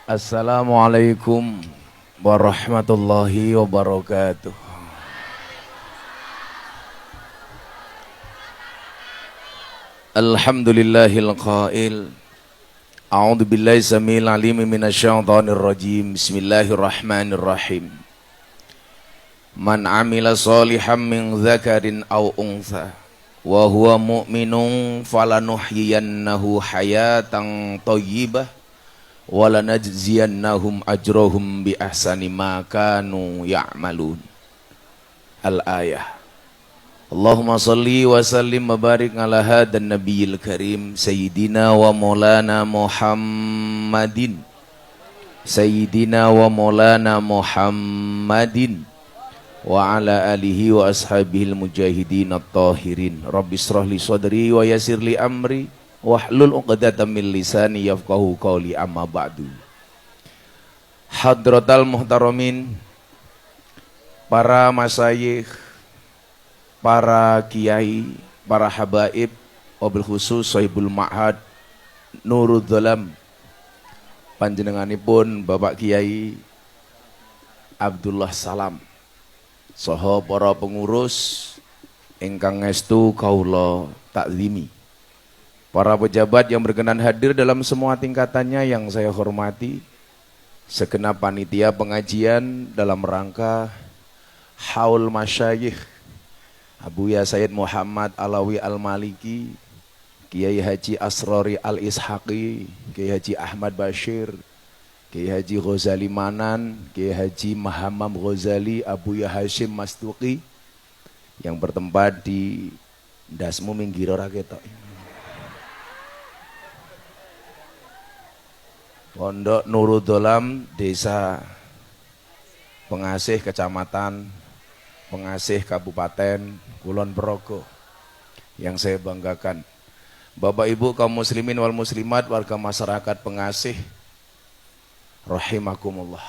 Assalamualaikum warahmatullahi wabarakatuh. Alhamdulillahil qail. A'udzu billahi samil alim minasyaitonir rajim. Bismillahirrahmanirrahim. Man 'amila shalihan min dzakarin aw untha wa huwa mu'minun falanuhyiyannahu hayatan thayyibah walanajziyannahum ajrohum bi ahsani ma kanu ya'malun. Al-ayah. Allahumma salli wa sallim wa barik ala hadan nabiyil karim sayyidina wa maulana Muhammadin wa ala alihi wa ashabihil mujahidin at-tahirin. Rabbi israh li sadri wa yassir li amri wahlul 'uqdatam min lisani yafqahu qawli, amma ba'du. Hadratal muhtaramin, para masyayikh, para kiai, para habaib, wabil khusus sahibul ma'had Nurul Dhalam, panjenenganipun Bapak Kiai Abdullah Salam saha para pengurus ingkang ngestu kaula takzimi, para pejabat yang berkenan hadir dalam semua tingkatannya yang saya hormati, segenap panitia pengajian dalam rangka Haul Masyayikh Abuya Sayyid Muhammad Alawi Al-Maliki, Kiai Haji Asrori Al-Ishaqi, Kiai Haji Ahmad Bashir, Kiai Haji Ghazali Manan, Kiai Haji Mahamam Ghazali, Abuya Hashim Mastuqi, yang bertempat di Dasmu Minggiro Raketok, Pondok Nurul Dhalam, Desa Pengasih, Kecamatan Pengasih, Kabupaten Kulon Progo, yang saya banggakan. Bapak Ibu kaum muslimin wal muslimat, warga masyarakat Pengasih, rahimakumullah.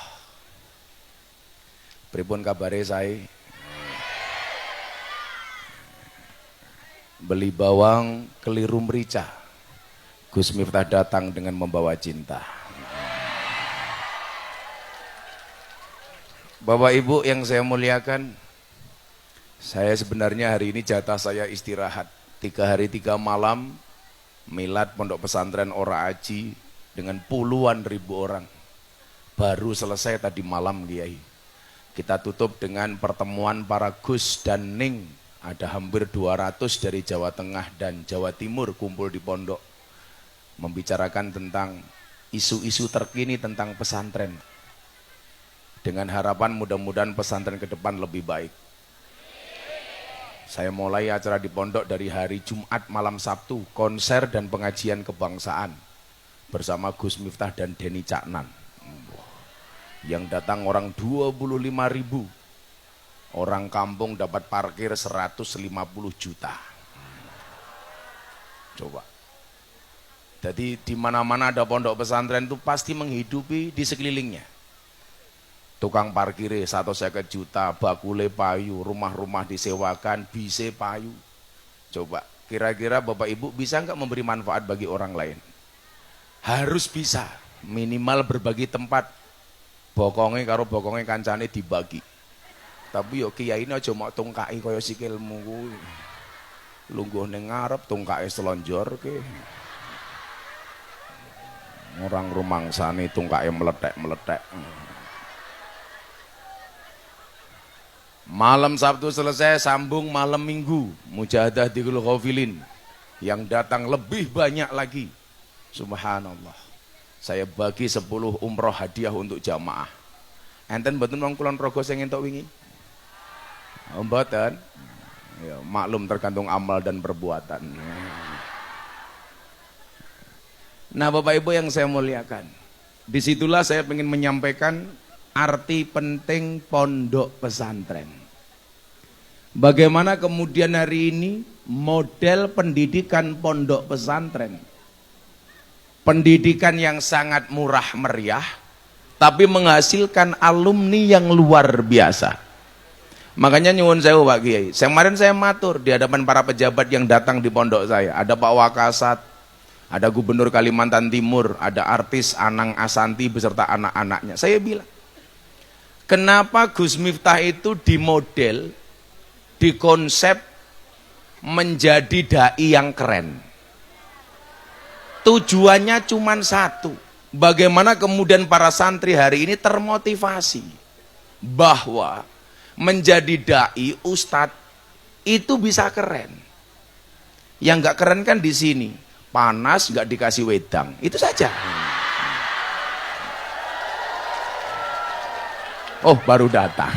Pripun kabare saya? Beli bawang keliru merica. Gus Miftah datang dengan membawa cinta. Bapak Ibu yang saya muliakan, saya sebenarnya hari ini jatah saya istirahat 3 hari 3 malam milad pondok pesantren Ora Aji dengan puluhan ribu orang. Baru selesai tadi malam Kiai. Kita tutup dengan pertemuan para Gus dan Ning. Ada hampir 200 dari Jawa Tengah dan Jawa Timur kumpul di pondok, membicarakan tentang isu-isu terkini tentang pesantren, dengan harapan mudah-mudahan pesantren ke depan lebih baik. Saya mulai acara di pondok dari hari Jumat malam Sabtu, konser dan pengajian kebangsaan bersama Gus Miftah dan Denny Caknan. Yang datang orang 25.000, orang kampung dapat parkir 150 juta. Coba. Jadi di mana-mana ada pondok pesantren itu pasti menghidupi di sekelilingnya. Tukang parkir 150 juta, bakule payu, rumah-rumah disewakan, bise payu. Coba, kira-kira Bapak Ibu bisa nggak memberi manfaat bagi orang lain? Harus bisa, minimal berbagi tempat. Bokonge karo bokonge kancane dibagi. Tapi yo kiai ini aja mau tungkai kaya sikilmu kuwi. Lungguh ning ngarep tungkae selonjorke. Orang rumangsane tungkae meletek-meletek. Malam Sabtu selesai, sambung malam Minggu Mujahadah Dhikrul Ghafilin, yang datang lebih banyak lagi. Subhanallah. Saya bagi 10 umroh hadiah untuk jamaah. Enten mboten wong Kulon Progo sing entuk wingi? Mboten. Ya, maklum tergantung amal dan perbuatan. Nah, Bapak Ibu yang saya muliakan, disitulah saya ingin menyampaikan arti penting pondok pesantren. Bagaimana kemudian hari ini model pendidikan pondok pesantren, pendidikan yang sangat murah meriah tapi menghasilkan alumni yang luar biasa. Makanya nyuwun sewu Pak Kiai, kemarin saya matur di hadapan para pejabat yang datang di pondok saya. Ada Pak Wakasat, Ada gubernur Kalimantan Timur, ada artis Anang Asanti beserta anak-anaknya. Saya bilang, kenapa Gus Miftah itu dimodel, dikonsep menjadi dai yang keren? Tujuannya cuma satu, bagaimana kemudian para santri hari ini termotivasi bahwa menjadi dai, ustadz itu bisa keren. Yang nggak keren kan di sini, panas nggak dikasih wedang, itu saja. Oh baru datang,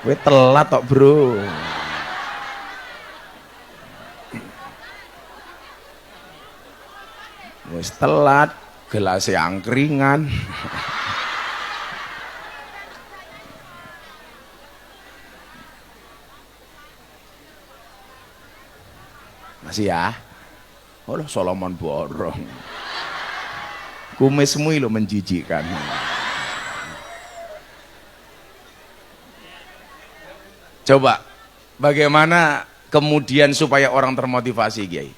gue telat tok bro. Wis telat, gelas angkringan. Masih ya? Oh Solomon borong. Kumismu lo menjijikkan. Coba, bagaimana kemudian supaya orang termotivasi, Kiai?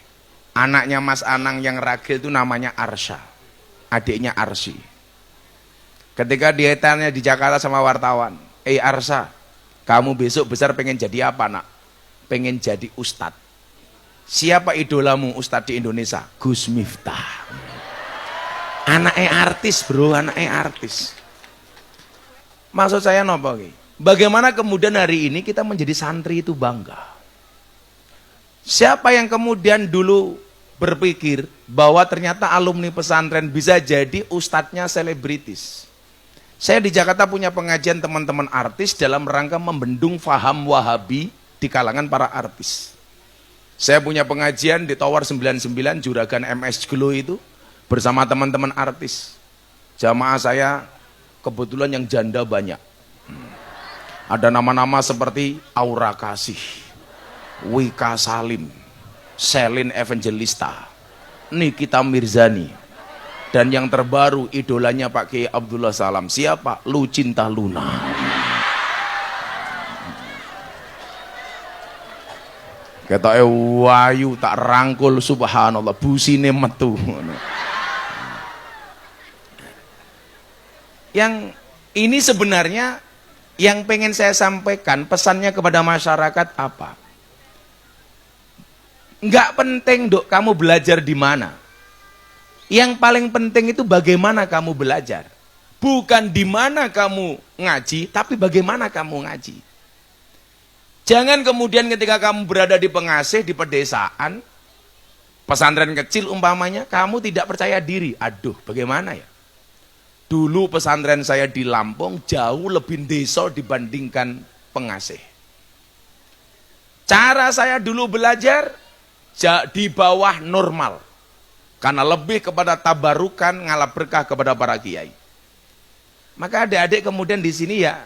Anaknya Mas Anang yang ragil itu namanya Arsha, adiknya Arsi. Ketika dia tanya di Jakarta sama wartawan, Arsha, kamu besok besar pengen jadi apa nak? Pengen jadi ustadz. Siapa idolamu ustadz di Indonesia? Gus Miftah. Anaknya artis bro, anaknya artis. Maksud saya nopo, bagaimana kemudian hari ini kita menjadi santri itu bangga? Siapa yang kemudian dulu berpikir bahwa ternyata alumni pesantren bisa jadi ustadznya selebritis? Saya di Jakarta punya pengajian teman-teman artis dalam rangka membendung faham Wahabi di kalangan para artis. Saya punya pengajian di Tower 99 Juragan MS Glow itu bersama teman-teman artis. Jamaah saya kebetulan yang janda banyak. Ada nama-nama seperti Aura Kasih, Wika Salim, Selin Evangelista, Nikita Mirzani, dan yang terbaru idolanya Pak Kiai Abdullah Salam. Siapa? Lucinta Luna. Kata wayu tak rangkul subhanallah, busine metu. Yang ini sebenarnya yang pengen saya sampaikan pesannya kepada masyarakat apa? Enggak penting dok kamu belajar di mana. Yang paling penting itu bagaimana kamu belajar. Bukan di mana kamu ngaji, tapi bagaimana kamu ngaji. Jangan kemudian ketika kamu berada di pengasih, di pedesaan, pesantren kecil umpamanya, kamu tidak percaya diri. Aduh, bagaimana ya? Dulu pesantren saya di Lampung jauh lebih desa dibandingkan pengasih. Cara saya dulu belajar di bawah normal. Karena lebih kepada tabarukan, ngalap berkah kepada para kiai. Maka adik-adik kemudian di sini ya,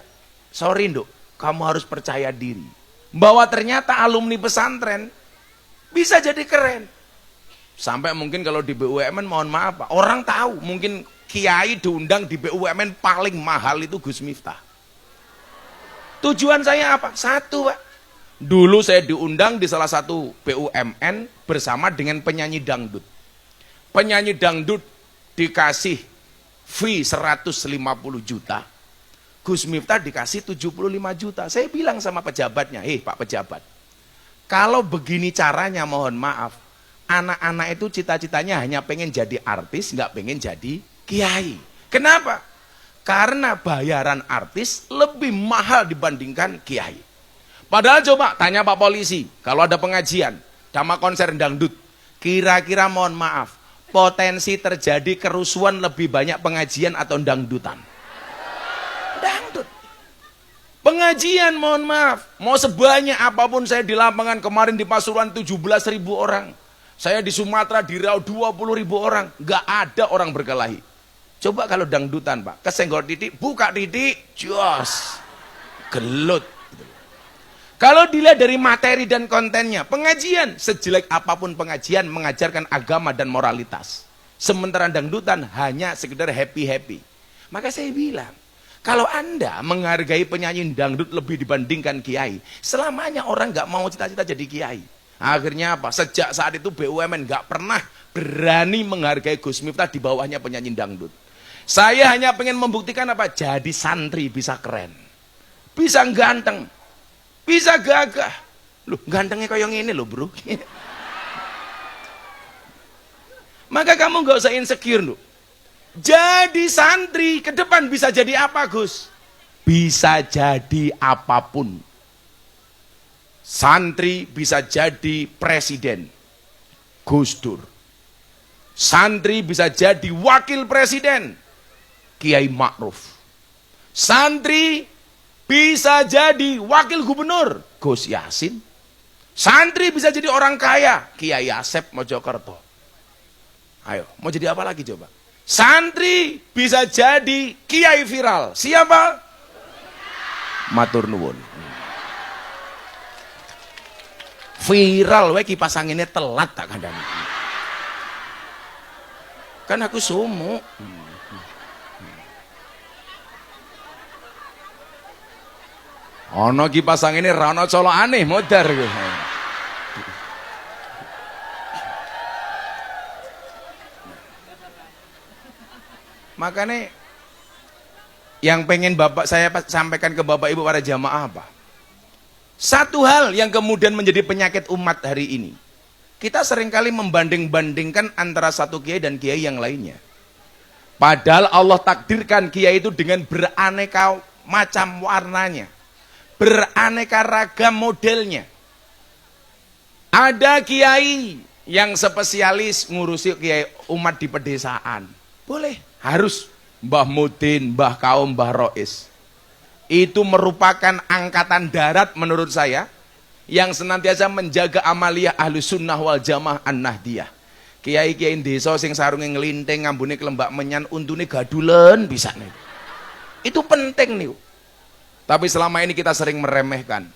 sorry nduk, kamu harus percaya diri. Bahwa ternyata alumni pesantren bisa jadi keren. Sampai mungkin kalau di BUMN mohon maaf Pak, orang tahu mungkin kiai diundang di BUMN paling mahal itu Gus Miftah. Tujuan saya apa? Satu Pak. Dulu saya diundang di salah satu BUMN bersama dengan penyanyi dangdut. Penyanyi dangdut dikasih fee 150 juta. Gus Miftah dikasih 75 juta. Saya bilang sama pejabatnya, Pak pejabat, kalau begini caranya mohon maaf, anak-anak itu cita-citanya hanya pengen jadi artis, nggak pengen jadi kiai. Kenapa? Karena bayaran artis lebih mahal dibandingkan kiai. Padahal coba tanya Pak polisi, kalau ada pengajian, sama konser dangdut, kira-kira mohon maaf, potensi terjadi kerusuhan lebih banyak pengajian atau dangdutan? Dangdut. Pengajian mohon maaf, mau sebanyak apapun saya di lapangan kemarin di Pasuruan 17.000 orang. Saya di Sumatera di Riau 20.000 orang, nggak ada orang berkelahi. Coba kalau dangdutan Pak, kesenggol titik, buka titik, jos, gelut. Kalau dilihat dari materi dan kontennya, pengajian sejelek apapun pengajian mengajarkan agama dan moralitas. Sementara dangdutan hanya sekedar happy-happy. Maka saya bilang, kalau Anda menghargai penyanyi dangdut lebih dibandingkan kiai, selamanya orang nggak mau cita-cita jadi kiai. Akhirnya apa? Sejak saat itu BUMN nggak pernah berani menghargai Gus Miftah, di bawahnya penyanyi dangdut. Saya hanya pengen membuktikan apa? Jadi santri bisa keren, bisa ganteng, bisa gagah. Loh, gantengnya kayak yang ini loh bro. Maka kamu nggak usah insecure loh. Jadi santri ke depan bisa jadi apa Gus? Bisa jadi apapun. Santri bisa jadi presiden, Gus Dur. Santri bisa jadi wakil presiden, Kiai Ma'ruf. Santri bisa jadi wakil gubernur, Gus Yasin. Santri bisa jadi orang kaya, Kiai Asep Mojokerto. Ayo, mau jadi apa lagi coba? Santri bisa jadi kiai viral. Siapa? Matur nuwun. Viral wae kipas anginnya telat tak kadang. Kan aku sumu. Ono kipas anginnya ra ono colokane modar kowe. Makanya yang pengen saya sampaikan ke Bapak Ibu para jamaah apa? Satu hal yang kemudian menjadi penyakit umat hari ini. Kita seringkali membanding-bandingkan antara satu kiai dan kiai yang lainnya. Padahal Allah takdirkan kiai itu dengan beraneka macam warnanya. Beraneka ragam modelnya. Ada kiai yang spesialis ngurusi kiai umat di pedesaan. Boleh, harus. Mbah Mudin, Mbah Kaum, Mbah Rois. Itu merupakan angkatan darat menurut saya yang senantiasa menjaga amaliyah Ahlus Sunnah wal Jamaah An-Nahdiyah. Kiai-kiai desa sing sarunge nglinting ngambune kelembak menyan untune gadulen bisa nih. Itu penting nih. Tapi selama ini kita sering meremehkan.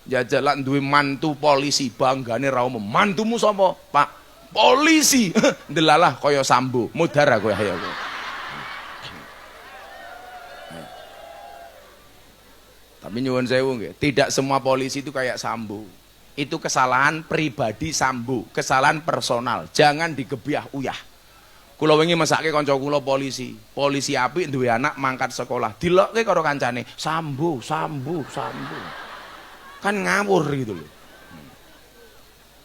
Jajalak duwe mantu polisi, banggane ra umum. Mantumu sapa? Pak polisi. Ndelalah kaya Sambo, mudara kowe ayo. Tapi nyuwun sewu nggih, tidak semua polisi itu kayak Sambo. Itu kesalahan pribadi Sambo, kesalahan personal. Jangan digebyah uyah. Kula wingi mesake kanca kula polisi. Polisi apik duwe anak mangkat sekolah. Dilokke karo kancane, Sambo. Kan ngawur gitu loh.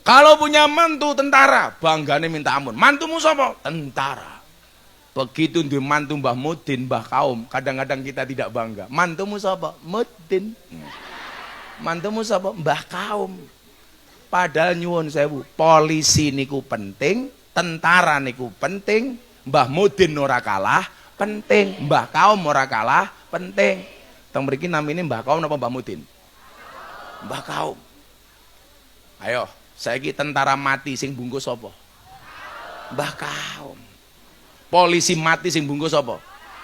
Kalau punya mantu tentara, banggane minta ampun. Mantumu sapa? Tentara. Begitu duwe mantu Mbah Mudin, Mbah Kaum, kadang-kadang kita tidak bangga. Mantumu sapa? Mudin. Mantumu sapa? Mbah Kaum. Padahal nyuwun sewu, polisi niku penting, tentara niku penting, Mbah Mudin ora kalah penting, Mbah Kaum ora kalah penting. Teng mriki namine Mbah Kaum napa Mbah Mudin? Mbah Kaum. Ayo, saiki tentara mati sing bungkus sapa? Mbah Kaum. Polisi mati sing bungkus apa?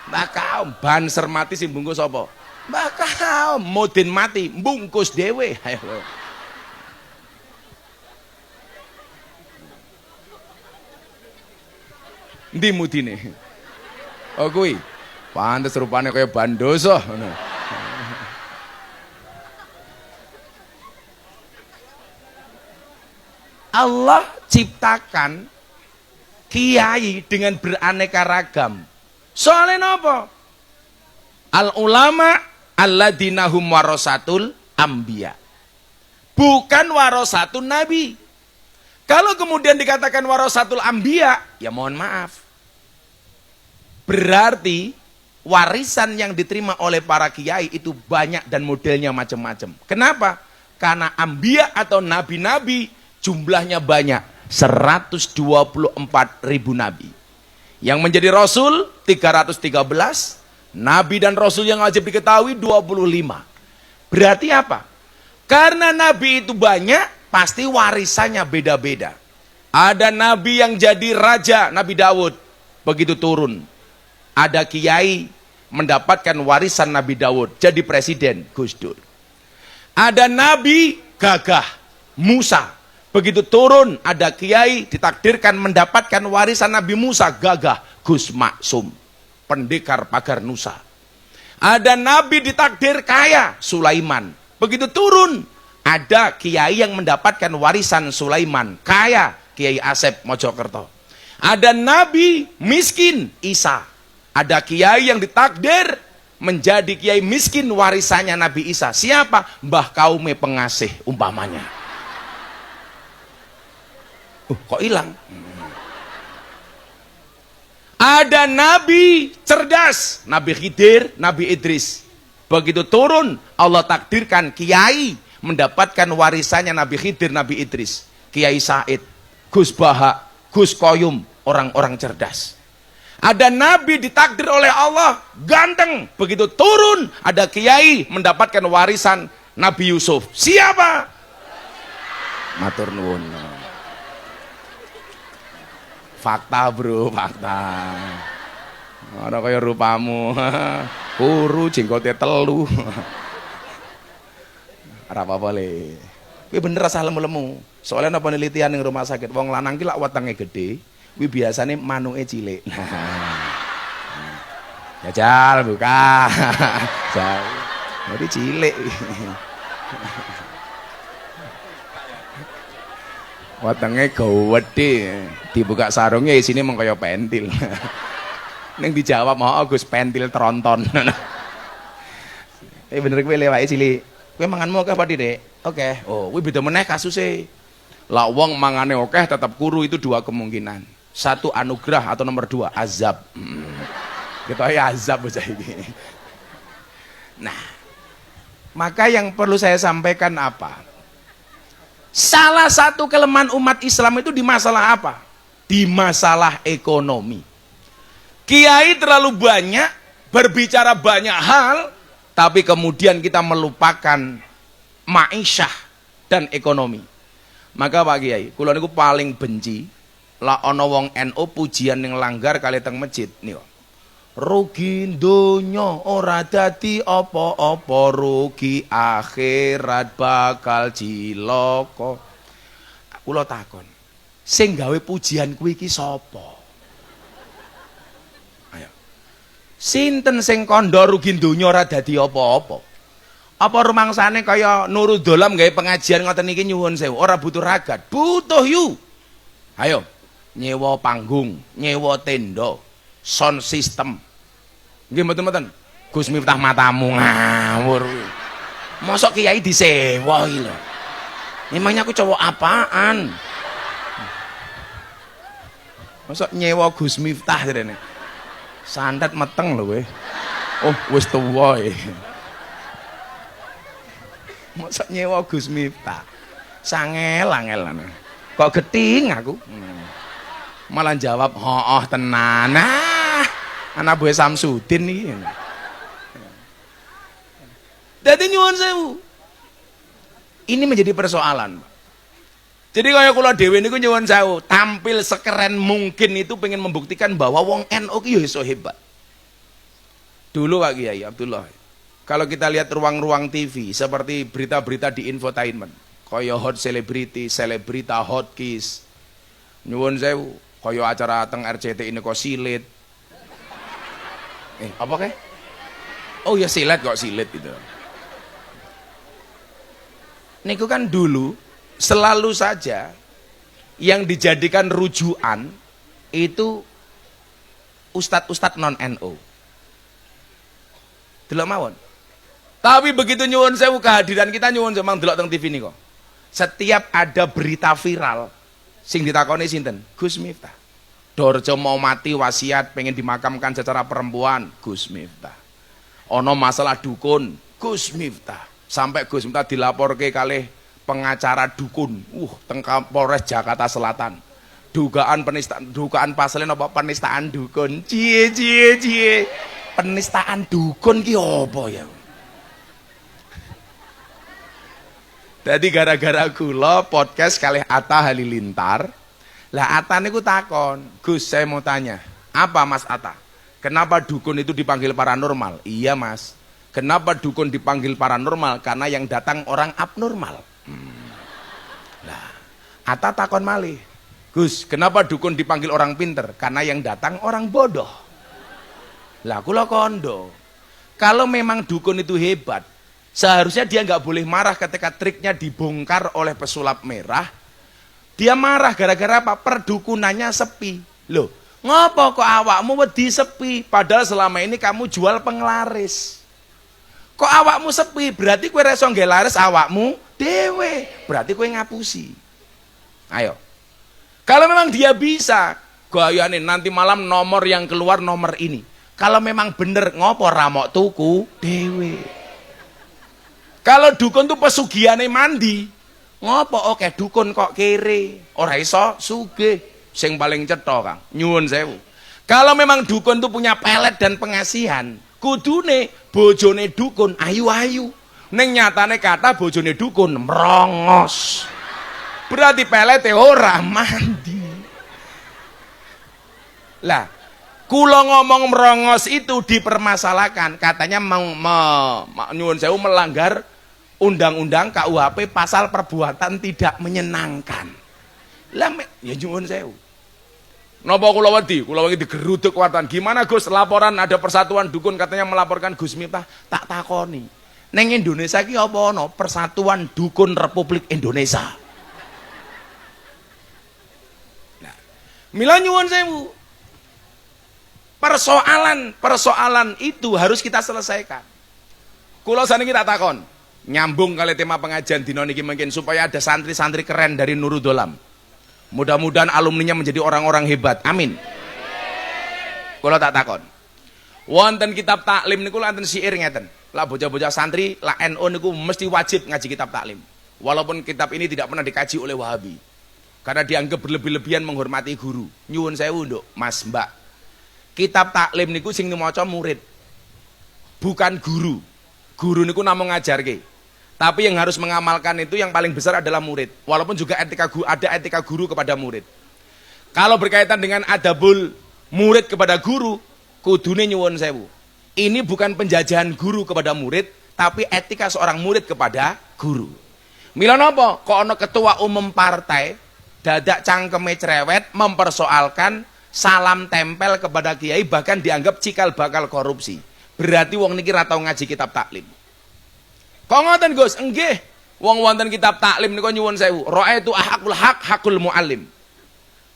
Mbah Kaum. Banser mati sing bungkus apa? Mbah Kaum. Mudin mati bungkus dhewe. Ayo. Ndi mudine? Oh kuwi. Pantes rupane kaya bandoso ngono. Allah ciptakan kiai dengan beraneka ragam. Soalnya napa? Al ulama alladzina hum warasatul anbiya. Bukan warasatun nabi. Kalau kemudian dikatakan warasatul anbiya, ya mohon maaf. Berarti warisan yang diterima oleh para kiai itu banyak dan modelnya macam-macam. Kenapa? Karena anbiya atau nabi-nabi jumlahnya banyak. 124.000 nabi. Yang menjadi rasul 313, nabi dan rasul yang wajib diketahui 25. Berarti apa? Karena nabi itu banyak, pasti warisannya beda-beda. Ada nabi yang jadi raja, Nabi Daud, begitu turun. Ada kiai mendapatkan warisan Nabi Daud, jadi presiden, Gus Dur. Ada nabi gagah, Musa. Begitu turun, ada kiai ditakdirkan mendapatkan warisan Nabi Musa, gagah, Gus Maksum, pendekar pagar Nusa. Ada nabi ditakdir kaya, Sulaiman. Begitu turun, Ada kiai yang mendapatkan warisan Sulaiman, kaya, Kiai Asep Mojokerto. Ada nabi miskin, Isa. Ada kiai yang ditakdir menjadi kiai miskin, warisannya Nabi Isa. Siapa? Mbah Kaume Pengasih umpamanya. Kok hilang? Ada nabi cerdas, Nabi Khidir, Nabi Idris. Begitu turun, Allah takdirkan kiai mendapatkan warisannya Nabi Khidir, Nabi Idris. Kiai Said, Gus Baha, Gus Koyum, orang-orang cerdas. Ada nabi ditakdir oleh Allah ganteng, begitu turun ada kiai mendapatkan warisan Nabi Yusuf. Siapa? Matur nuwun. Fakta bro, fakta. Ora kaya rupamu. Kuru jenggote telu. Ora apa-apa le. Kuwi bener asal lemu-lemu. Soalnya apa penelitian ning rumah sakit wong lanang ki lak wetenge gede, kuwi biasane manuke cilik. Jajal buka. Jauh. Jadi cilik. Wetenge gawedhe, dibuka sarungnya isine mung kaya pentil. Ning dijawab mau Gus pentil tronton. Bener kuwi lewake cilik. Kowe manganmu akeh apa Dik? Oke. Oh, kuwi beda meneh kasuse. Lah wong mangane akeh tetap kuru itu dua kemungkinan. Satu anugerah atau nomor dua azab. Kita ya azab bocah iki. Nah, maka yang perlu saya sampaikan apa? Salah satu kelemahan umat Islam itu di masalah apa? Di masalah ekonomi. Kiai terlalu banyak berbicara banyak hal, tapi kemudian kita melupakan ma'isyah dan ekonomi. Maka Pak Kiai, kula niku paling benci la ana wong NU pujian ning langgar kali teng masjid niku. Rugi donya ora dadi apa-apa, rugi akhirat bakal cilaka. Kula takon, sing gawe pujian kuwi iki sapa? Ayo. Sinten sing kandha rugi donya ora dadi apa-apa? Apa rumangsane kaya Nurul Dolam gawe pengajian ngoten niki nyuwun sewu, ora butuh ragat, butuh yu. Ayo, nyewa panggung, nyewa tenda, sound system. Nggih mboten-mboten. Gus Miftah matamu ngawur. Mosok kiai disewa iki lho. Memangnya aku cowok apaan? Mosok nyewa Gus Miftah rene. Sandat meteng lho kowe. Oh, wis tuwa e. Mosok nyewa Gus Miftah. Sangel-angel. Kok geting aku? Malah jawab, "Hooh tenan." Anak buah Samsudin nih. Jadi nyuwun sewu. Ini menjadi persoalan. Jadi kalau kula dhewe niku nyuwun sewu, tampil sekeren mungkin itu pengen membuktikan bahwa wong NU ki yo iso hebat. Dulu Pak Kiai Abdullah, kalau kita lihat ruang-ruang TV seperti berita-berita di infotainment, kaya hot celebrity, selebrita hot kiss. Nyuwun sewu, kaya acara teng RCTI ini kok silit. Apa kek? Oh ya silet kok silet gitu. Niku kan dulu selalu saja yang dijadikan rujukan itu ustadz-ustadz non NU. Delok mawon. Tapi begitu nyuwun sewu kehadiran kita nyuwun semang delok teng TV niko. Setiap ada berita viral sing ditakoni sinten? Gus Miftah. Dorjo mau mati wasiat pengen dimakamkan secara perempuan, Gus Miftah. Ono masalah dukun, Gus Miftah. Sampai Gus Miftah dilaporke kalih pengacara dukun, teng Polres Jakarta Selatan. Dugaan penistaan, dugaan pasalnya apa penistaan dukun. Cie. Penistaan dukun ki apa ya? Jadi gara-gara kula podcast kalih Atta Halilintar. Lah Atta niku takon, "Gus, saya mau tanya, apa Mas Atta? Kenapa dukun itu dipanggil paranormal?" "Iya Mas." "Kenapa dukun dipanggil paranormal?" "Karena yang datang orang abnormal." Lah Atta takon malih, "Gus, kenapa dukun dipanggil orang pinter?" "Karena yang datang orang bodoh." Lah kula kondo, kalau memang dukun itu hebat, Seharusnya dia nggak boleh marah ketika triknya dibongkar oleh pesulap merah. Dia marah gara-gara apa? Perdukunannya sepi. Loh, ngopo kok awakmu wedi sepi? Padahal selama ini kamu jual penglaris. Kok awakmu sepi? Berarti kowe reso nggih laris awakmu dewe. Berarti kowe ngapusi. Ayo. Kalau memang dia bisa, gayane nanti malam nomor yang keluar nomor ini. Kalau memang bener ngopo ramok tuku dewe. Kalau dukun tuh pesugiane mandi, ngopo oke dukun kok kere, ora iso sugih, sing paling cetha Kang. Nyuwun sewu. Kalau memang dukun tuh punya pelet dan pengasihan, kudune bojone dukun ayu-ayu. Ning nyatane kata bojone dukun merongos. Berarti pelete ora mandi. Lah, kula ngomong merongos itu dipermasalahkan, katanya nyuwun sewu melanggar undang-undang KUHP pasal perbuatan tidak menyenangkan. Lah ya nyuwun sewu. Napa kula wedi? Kula wedi digeruduk watan. Gimana Gus laporan ada persatuan dukun katanya melaporkan Gus Miftah? Tak takoni. Neng Indonesia ki apa ana Persatuan Dukun Republik Indonesia. Nah, mila nyuwun sewu. Persoalan itu harus kita selesaikan. Kula saniki tak takon, nyambung kali tema pengajian dina niki mungkin supaya ada santri-santri keren dari Nurul Dolam. Mudah-mudahan alumninya menjadi orang-orang hebat. Amin. Kula tak takon. Wonten kitab taklim niku wonten syair ngeten. Lah bocah-bocah santri, lah NU niku mesti wajib ngaji kitab taklim. Walaupun kitab ini tidak pernah dikaji oleh Wahabi. Karena dianggap berlebih-lebihan menghormati guru. Nyuwun sewu, Nduk, Mas, Mbak. Kitab taklim niku sing maca murid, bukan guru. Guru niku namung ngajarke. Tapi yang harus mengamalkan itu yang paling besar adalah murid. Walaupun juga ada etika guru kepada murid. Kalau berkaitan dengan adabul murid kepada guru, kudune nyuwun sewu. Ini bukan penjajahan guru kepada murid, tapi etika seorang murid kepada guru. Mila napa? Kok ana ketua umum partai dadak cangkeme cerewet mempersoalkan salam tempel kepada kiai, bahkan dianggap cikal bakal korupsi. Berarti wong niki ra tau ngaji kitab taklim. Kok ngoten Gus? Nggih. Wong wonten kitab taklim niku nyuwun sewu. Ra'aitu ahaqul haq hakul muallim.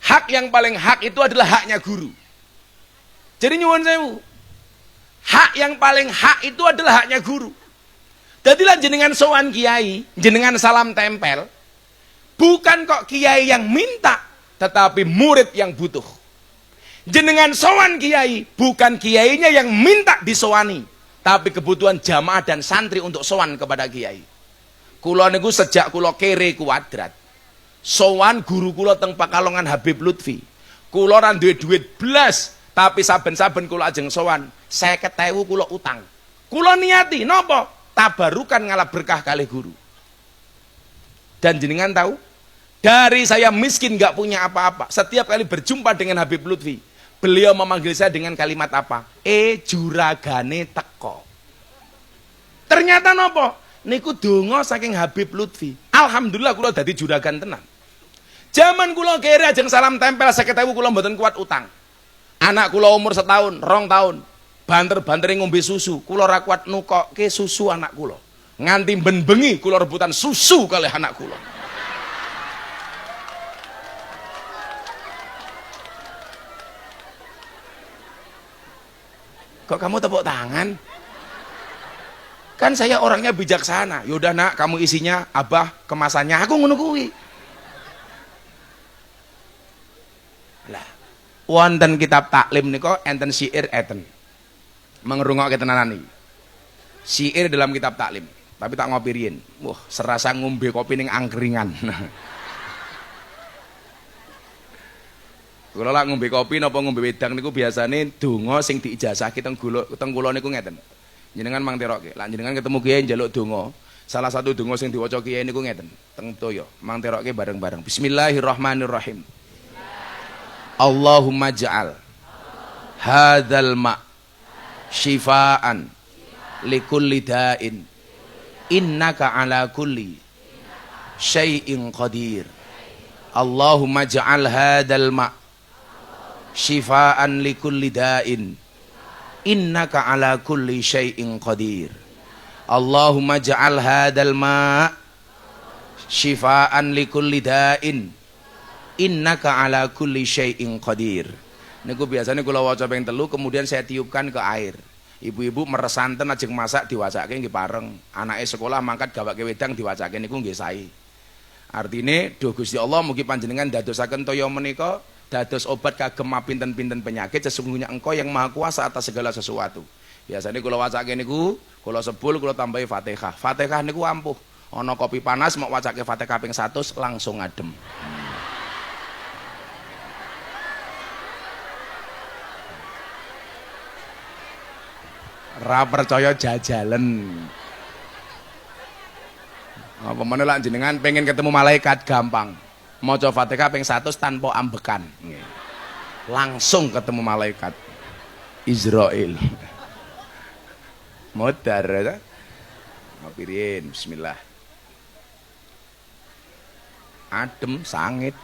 Hak yang paling hak itu adalah haknya guru. Jadi nyuwun sewu. Hak yang paling hak itu adalah haknya guru. Dadilah jenengan sowan kiai, jenengan salam tempel. Bukan kok kiai yang minta, tetapi murid yang butuh. Jenengan sowan kiai, bukan kiainya yang minta disowani, tapi kebutuhan jamaah dan santri untuk sowan kepada kiai. Kula niku sejak kula kere kuadrat, sowan guru kula teng Pakalongan Habib Lutfi. Kula ora duwe duit blas, tapi saben-saben kula ajeng sowan 50.000 kula utang. Kula niati napa? Tabarukan ngalah berkah kalih guru. Dan jenengan tahu, dari saya miskin gak punya apa-apa, setiap kali berjumpa dengan Habib Lutfi, beliau memanggil saya dengan kalimat apa? Juragane teko. Ternyata nopo? Niku donga saking Habib Lutfi. Alhamdulillah kula dadi juragan tenan. Zaman kula kere ajeng salam tempel 50.000 kula mboten kuat utang. Anak kula umur 1 tahun, 2 tahun, banter-banteri ngombe susu, kula ra kuat nukokke susu anak kula. Nganti ben bengi kula rebutan susu kalih anak kula. Kok kamu tepuk tangan? Kan saya orangnya bijaksana. Yaudah nak, kamu isinya, abah kemasannya, aku ngono kuwi. Lah, wonten kitab taklim niko enten syair enten. Mengrungokke tenanan iki. Syair dalam kitab taklim, tapi tak ngopi riyen. Wah, serasa ngombe kopi ning angkringan. Kula lak ngombe kopi napa ngombe wedang niku biasane donga sing diijazahke teng kula niku ngeten. Jenengan mangterokke. Lah jenengan ketemu kiai njaluk donga, salah satu donga sing diwaca kiai niku ngeten. Teng toya, mangterokke bareng-bareng. Bismillahirrahmanirrahim. Allahumma ja'al hadzal ma' syifaan likulli da'in innaka ala kulli syai'in qadir. Allahumma ja'al hadzal ma' syifaan likulli da'in innaka ala kulli syai'in qadir. Allahumma ja'al hadal ma' syifaan likulli da'in innaka ala kulli syai'in qadir. Niku biasanya kula waca ping 3 kemudian saya tiupkan ke air. Ibu-ibu meresanten ajeng masak diwacake nggih pareng. Anake sekolah mangkat gawake wedang diwacake niku nggih sae. Artine duh Gusti Allah mugi panjenengan dadosaken toya menika dados obat kagem pinten-pinten penyakit, sesungguhnya Engkau yang maha kuasa atas segala sesuatu. Biasanya kula wacake niku, kula sebul kula tambahi Fatihah. Fatihah niku ampuh. Ana kopi panas mau wacake Fatihah ping 100 langsung adem. Ra percaya jajalan. Apa meneh lak jenengan pengen ketemu malaikat gampang. Maca Fatihah ping 100 tanpa ambekan. Langsung ketemu malaikat Israil. Modar ya. Ngapirin bismillah. Adem sangit.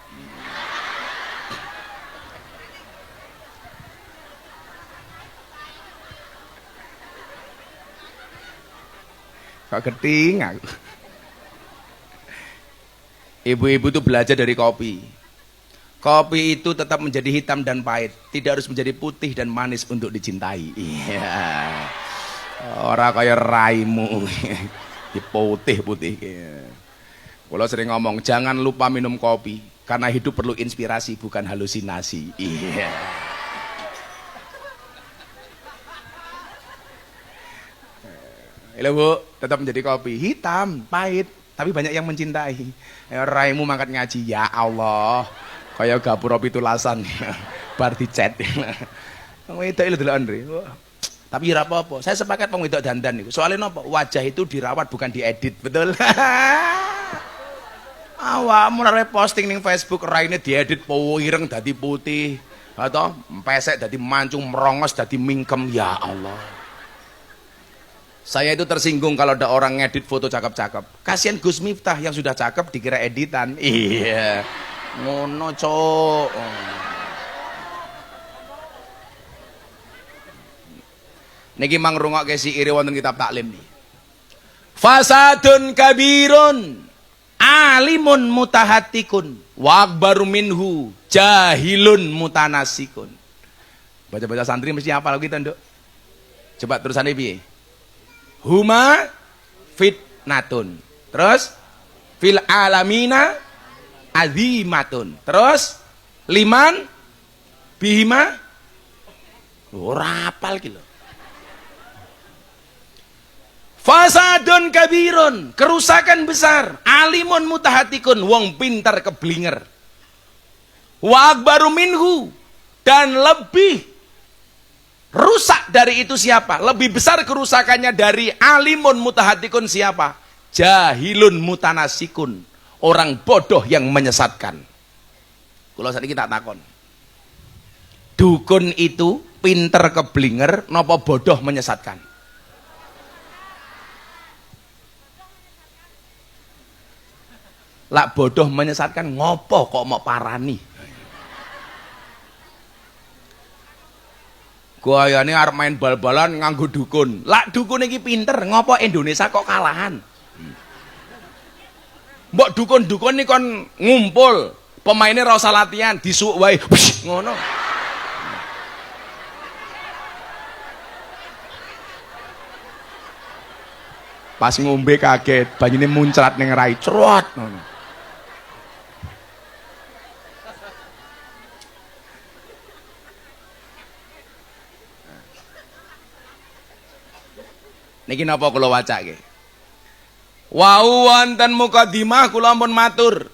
Kok keting aku. Ibu-ibu itu belajar dari kopi. Kopi itu tetap menjadi hitam dan pahit, tidak harus menjadi putih dan manis untuk dicintai. Iya. Ora kaya raimu. Diputih-putih. Kalau sering ngomong, jangan lupa minum kopi karena hidup perlu inspirasi bukan halusinasi. Iya. Halo Bu, tetap menjadi kopi hitam, pahit, tapi banyak yang mencintai. Raimu mangkat ngaji, ya Allah. Kaya gapura pitulasan. Bar dicet. Wong wedok lho delok Andre. Tapi ora apa-apa. Saya sepakat wong wedok dandan niku. Soalnya napa? Wajah itu dirawat bukan diedit, betul? Awakmu ora posting ning Facebook raine diedit ireng dadi putih. Atau pesek dadi mancung, merongos dadi mingkem, ya Allah. Saya itu tersinggung kalau ada orang ngedit foto cakep-cakep. Kasihan Gus Miftah yang sudah cakep dikira editan. Iya. Ngono, Cok. Niki mang rungokke si iri wonten kitab taklim niki. Fasadun kabirun alimun mutahatikun wa akbaru minhu jahilun mutanasikun. Baca-baca santri mesti hafal kita, Nduk. Coba terusannya piye? Huma fitnatun. Terus fil alamina azimatun. Terus liman bihima ora hafal ki lho. Fasadun kabirun, kerusakan besar. Alimun mutahatikun, wong pintar keblinger. Wa akbaru minhu, dan lebih rusak dari itu siapa? Lebih besar kerusakannya dari alimun mutahatikun siapa? Jahilun mutanasikun, orang bodoh yang menyesatkan. Kalau saat ini tak takon, dukun itu pinter keblinger, nopo bodoh menyesatkan? Lak bodoh menyesatkan ngopo kok mau parani? Gayane arep main bal-balan nganggo dukun. Lak dukun iki pinter, ngopo Indonesia kok kalahan? Mbok dukun-dukun iki kon ngumpul, pemainnya ora usah latihan, disuuk wae. Ngono. Pas ngombe kaget, banyune muncrat ning rai, crot ngono. Niki napa kula wacake? Wau wonten mukadimah kula ampun matur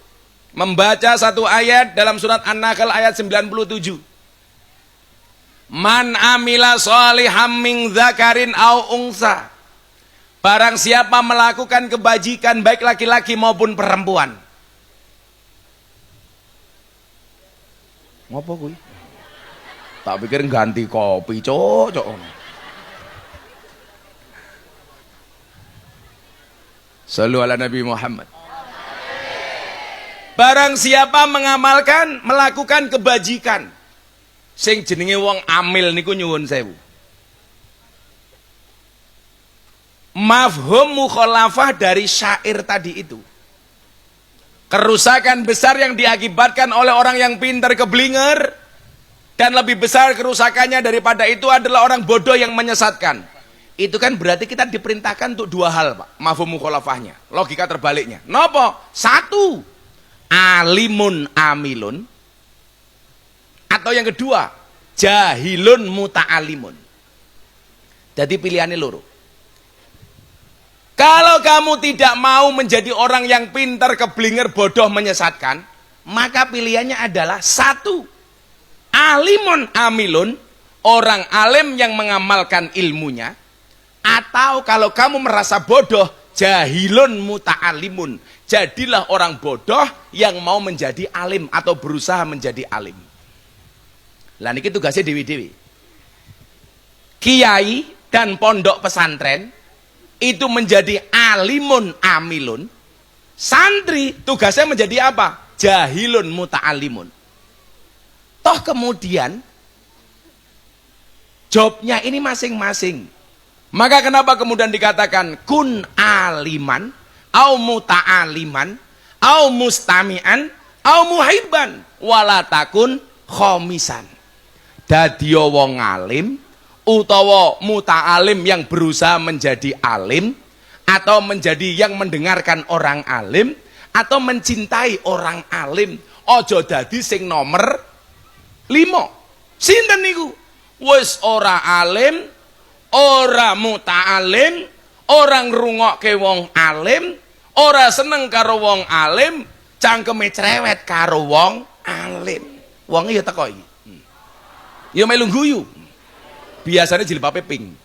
membaca satu ayat dalam surat An-Nahl ayat 97. Man amila sholiham min dzakarin au unsa. Barang siapa melakukan kebajikan baik laki-laki maupun perempuan. Ngopo kuwi? Tak pikir ganti kopi, Cok. Sallu ala Nabi Muhammad. Barang siapa melakukan kebajikan, sing jenenge wong amil niku nyuwun sewu. mafhum mukhalafah dari syair tadi itu. Kerusakan besar yang diakibatkan oleh orang yang pintar keblinger, dan lebih besar kerusakannya daripada itu adalah orang bodoh yang menyesatkan. Itu kan berarti kita diperintahkan untuk dua hal, Pak, mafhum mukhalafahnya, logika terbaliknya. Nopo? Satu, alimun amilun, atau yang kedua, jahilun muta'alimun. Jadi pilihannya loro. Kalau kamu tidak mau menjadi orang yang pintar, keblinger, bodoh, menyesatkan, maka pilihannya adalah satu, alimun amilun, orang alim yang mengamalkan ilmunya, atau kalau kamu merasa bodoh, jahilun muta'alimun, jadilah orang bodoh yang mau menjadi alim atau berusaha menjadi alim. Lah niki tugasnya dewi-dewi. Kiai dan pondok pesantren itu menjadi alimun amilun, santri tugasnya menjadi apa? Jahilun muta'alimun. Toh kemudian jobnya ini masing-masing. Maka kenapa kemudian dikatakan kun aliman, au muta'aliman, au mustami'an, au muhibban, walatakun khomisan. Dadiya wong alim utawa muta'alim yang berusaha menjadi alim, atau menjadi yang mendengarkan orang alim, atau mencintai orang alim. Ojo dadi sing nomor 5. Sinten niku? Wis ora alim, ora muta'alim, ora ngrungokke wong alim, ora seneng karo wong alim, cangkeme cerewet karo wong alim. Wonge ya teko iki. Ya melu guyu. Biasanya jilbabe pink.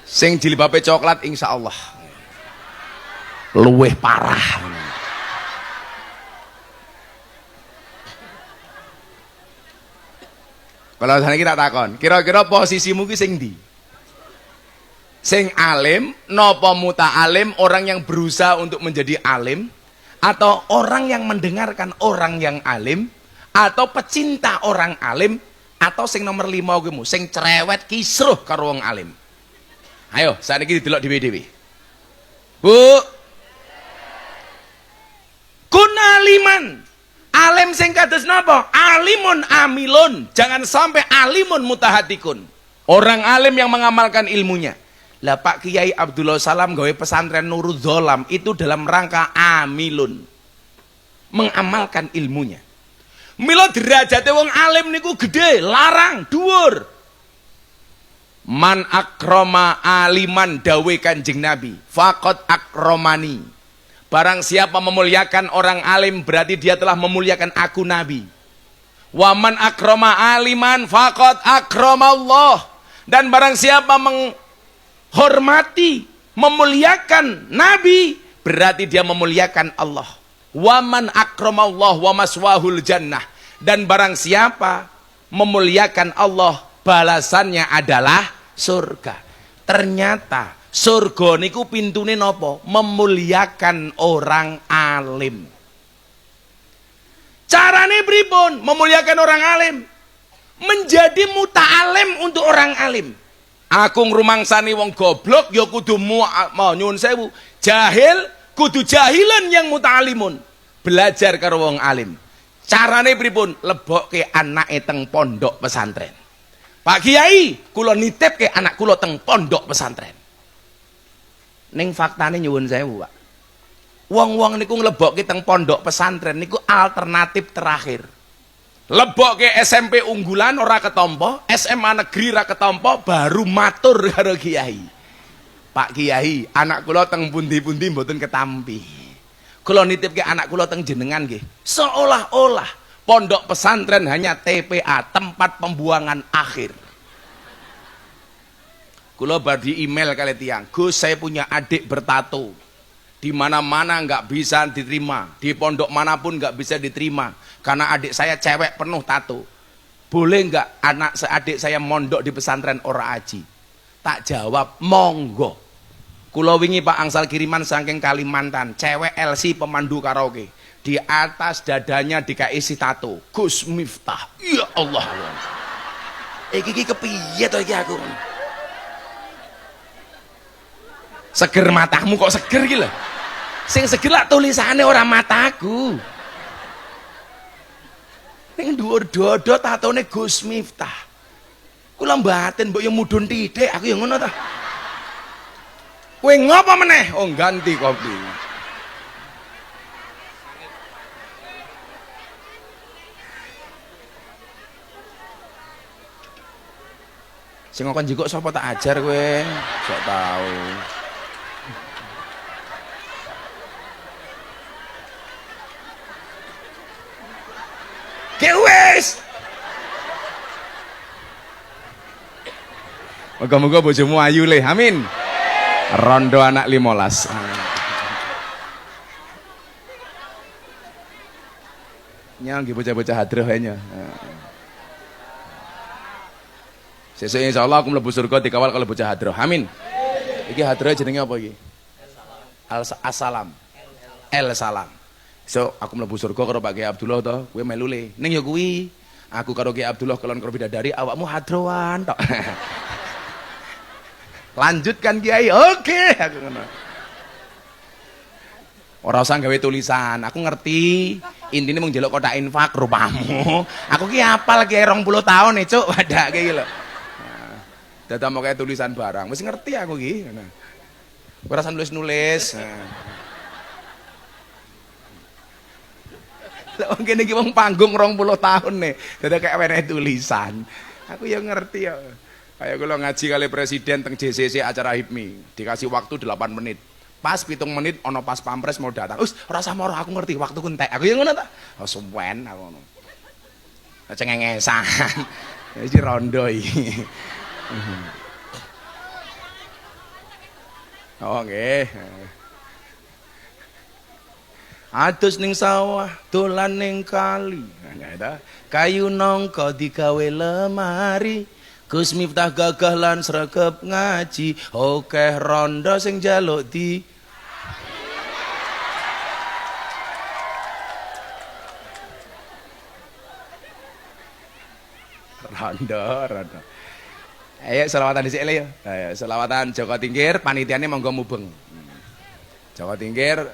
Sing jilbabe coklat insya Allah luweh parah. Kalau sana kita takon, kira-kira posisimu ki sing ndi? Sing alim, nopo muta'alim, orang yang berusaha untuk menjadi alim, atau orang yang mendengarkan orang yang alim, atau pecinta orang alim, atau sing nomor 5 kuwi, sing cerewet kisruh karo wong alim. Ayo, saat ini didelok dhewe-dhewe. Bu, kun aliman. Alim sing kados napa? Alimun amilun. Jangan sampai alimun mutahatikun. Orang alim yang mengamalkan ilmunya. Lah Pak Kiai Abdullah Salam gawe pesantren Nurul Dzolam itu dalam rangka amilun. Mengamalkan ilmunya. Mila derajate wong alim niku gede, larang, dhuwur. Man akroma aliman dawe Kanjeng Nabi, faqad akromani. Barang siapa memuliakan orang alim berarti dia telah memuliakan aku Nabi. Wa man akroma aliman faqad akramallah. Dan barang siapa menghormati, memuliakan Nabi berarti dia memuliakan Allah. Wa man akramallah wa maswahul jannah. Dan barang siapa memuliakan Allah, balasannya adalah surga. Ternyata surga niku pintune nopo? Memuliakan orang alim. Carane pripun memuliakan orang alim? Menjadi muta'alim untuk orang alim. Aku ngrumangsani wong goblok ya kudu nyuwun sewu, jahil kudu jahilan yang muta'alimun. Belajar karo wong alim. Carane pripun? Lebokke anake teng pondok pesantren. Pak Kiai, kula nitipke anak kula teng pondok pesantren. Ning faktane nyuwun sewu, Pak. Wong-wong niku nglebokke teng pondok pesantren niku alternatif terakhir. Lebokke SMP unggulan ora ketompo, SMA negeri ora ketompo, baru matur karo Kiai. Pak Kiai, anak kula teng pundi-pundi mboten ketampi. Kula nitipke anak kula teng jenengan nggih. Seolah-olah pondok pesantren hanya TPA, tempat pembuangan akhir. Kula bar di email kali tiang, Gus saya punya adik bertato, di mana-mana nggak bisa diterima, di pondok manapun nggak bisa diterima, karena adik saya cewek penuh tato. Boleh nggak adik saya mondok di pesantren ora aji? Tak jawab, monggo. Kula wingi Pak angsal kiriman saking Kalimantan, cewek LC pemandu karaoke. Di atas dadanya dikasih tato Gus Miftah. Ya Allah. Iki kepiye to iki aku? Seger matamu kok seger iki lho. Sing seger lak tulisane ora mataku. Ning dhuwur dodo tatone Gus Miftah. Kula mbaten mbok yo mudhun titik, aku yo ngono ta. Kowe ngopo meneh? Oh, ganti kopi. Sing ngokon jikok sapa tak ajar kowe? Sok tau. Ki wis. Moga-moga bojomu ayu le. Amin. Rondo anak 15. Nyang bocah-bocah hadroh nya. Sesuk insyaallah aku mlebu surga dikawal kalau bocah hadroh. Amin. Iki hadroh jenenge apa iki? Al-Salam. El-Salam. So aku mlebu surga karo Pak Kiai Abdullah to, kowe melu le. Ning ya kuwi, aku karo Kiai Abdullah kelon karo bidadari, awakmu hadroan tok. Lanjutkan Kiai. Oke, aku ngono. Ora usah gawe tulisan, aku ngerti. Intine mung njaluk kotak infak rupamu. Aku ki apal Kiai 20 tahun nih, Cuk, padake iki lho. Dadak mau kayak tulisan barang, mesti ngerti aku ki. Ora usah nulis-nulis. Lah wong kene iki wong panggung 20 tahun nih, dadak kayak wenehe tulisan. Aku ya ngerti ya. Kayak kalau ngaji kali presiden teng JCC acara HIPMI, dikasih waktu 8 menit. Pas 7 menit ono pas pampres mau datang. Rasa moro aku ngerti waktu ku entek. Aku yang ngono ta. Oh suwen aku ngono. Cengengesan. Iki rondo iki. Oh nggih. Adus ning sawah, dolan ning kali. Nah, kayu nongko digawe lemari. Gus Miftah gagah lan sregep ngaji, okeh rondo sing njaluk di rondo. Ayo selawatan dhisik le ya. Ayo selawatan Joko Tingkir, panitiane monggo mubeng. Joko Tingkir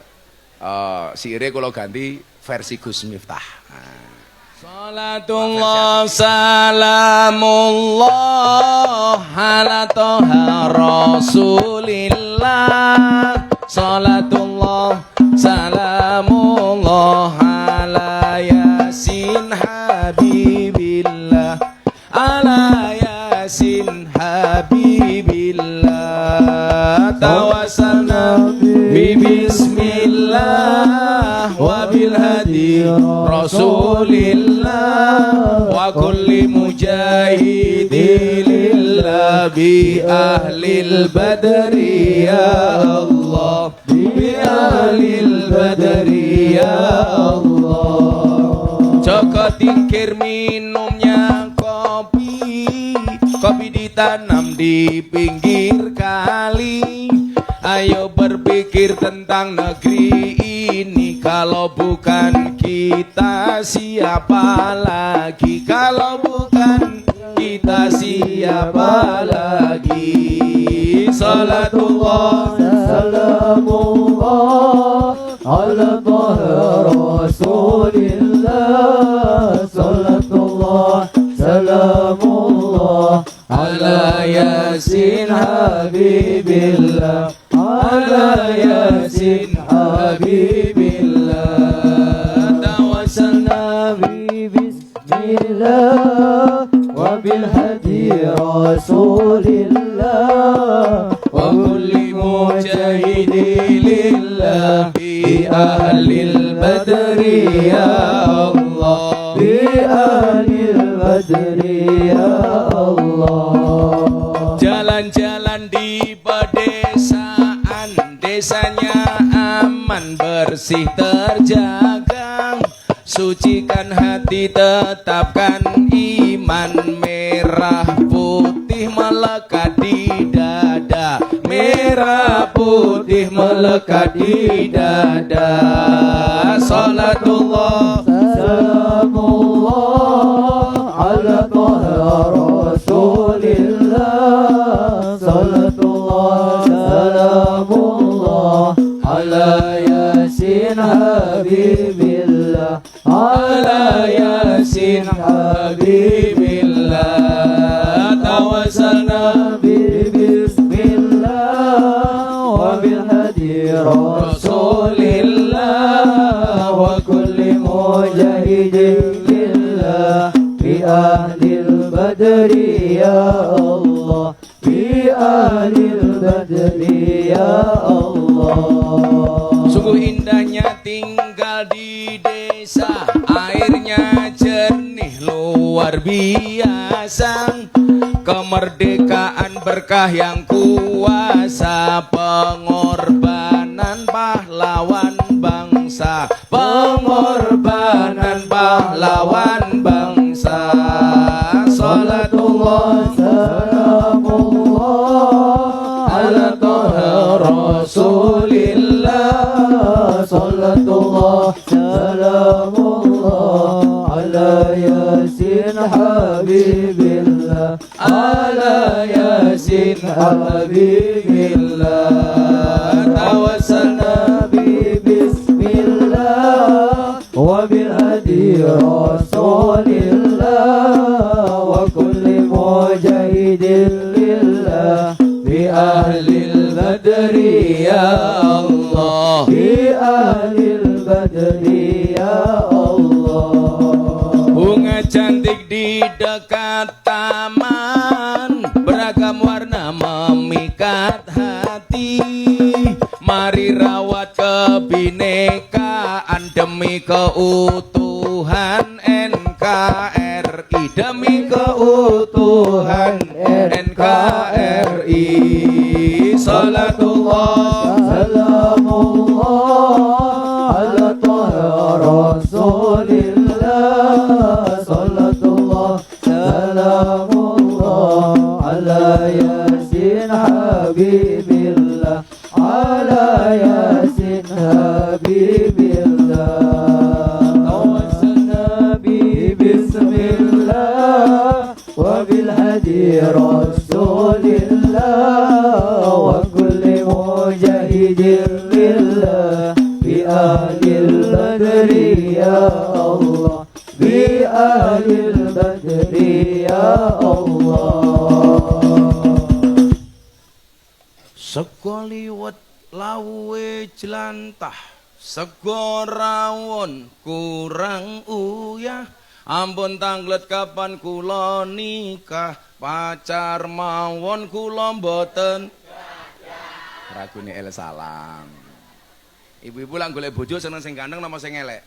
siire kula ganti versi Gus Miftah. Salatullah salamullah ala toha rasulillah. Salatullah salamullah ala yasin habibillah. Ala yasin habibillah. Tawassalna bismillah wa bil hadi rasulillah wa kulli mujahidi lillah bi ahlil badri ya Allah bi ahlil badri ya Allah. Joko Tingkir minumnya kopi, kopi ditanam di pinggir kali. Ayo berpikir tentang negeri ini, kalau bukan kita siapa lagi? Kalau bukan kita siapa lagi? Salatullah salamullah ala taha rasulillah. Salatullah salamullah ala yasin habibillah. Ala yasin habibillah. Tawassalna bi bismillah wa bil hadi rasulillah wa kulli mujahidi lillah bi ahlil badri ya Allah bi ahlil badri ya Allah. Jalan-jalan di pedesaan, desanya aman bersih terjaga. Sucikan hati, tetapkan iman. Merah putih melekat di dada, merah merah putih melekat di dada. Salatullah salamullah ala taha rasulillah. Salatullah salamullah ala yasin habibillah. ala yasin habibillah. Tawassalna bismillah wa bil hadi rasulillah wa kulli mujahidin lillah bi ahlil badri ya Allah, bi ahlil badri ya Allah. Sungguh indahnya tinggal di desa, airnya jernih luar biasa. Kemerdekaan berkah yang kuasa, pengorbanan pahlawan bangsa, pengorbanan pahlawan bangsa. Salatullah salamullah ala taha rasulillah. Salatullah salamullah ala yasin habibillah. Ala yasin habibillah. Tawassalna bi bismillah wa bil hadi rasulillah wa kulli mujahidin lillah bi ahlil badri ya Allah, bi ahlil badri ya Allah. Bunga cantik di dekat taman, beragam warna memikat hati. Mari rawat kebinekaan demi keutuhan NKRI, demi keutuhan NKRI. Salatullah salamullah ala taha rasulillah. Salatullah salamullah ala yasin habibillah. Ala yasin habibillah. Tawassalna bi bismillah wa bil hadi rasulillah wa kulli mujahidin lillah bi ahlil badri ya Allah, bi ahlil badri ya Allah. Sego liwet lawe jelantah, sego rawon kurang uyah. Ampun tanglet kapan kula nikah, pacar mawon kula mboten ragune el salam. Ibu-ibu lang golek bojo seneng sing ganteng napa sing elek?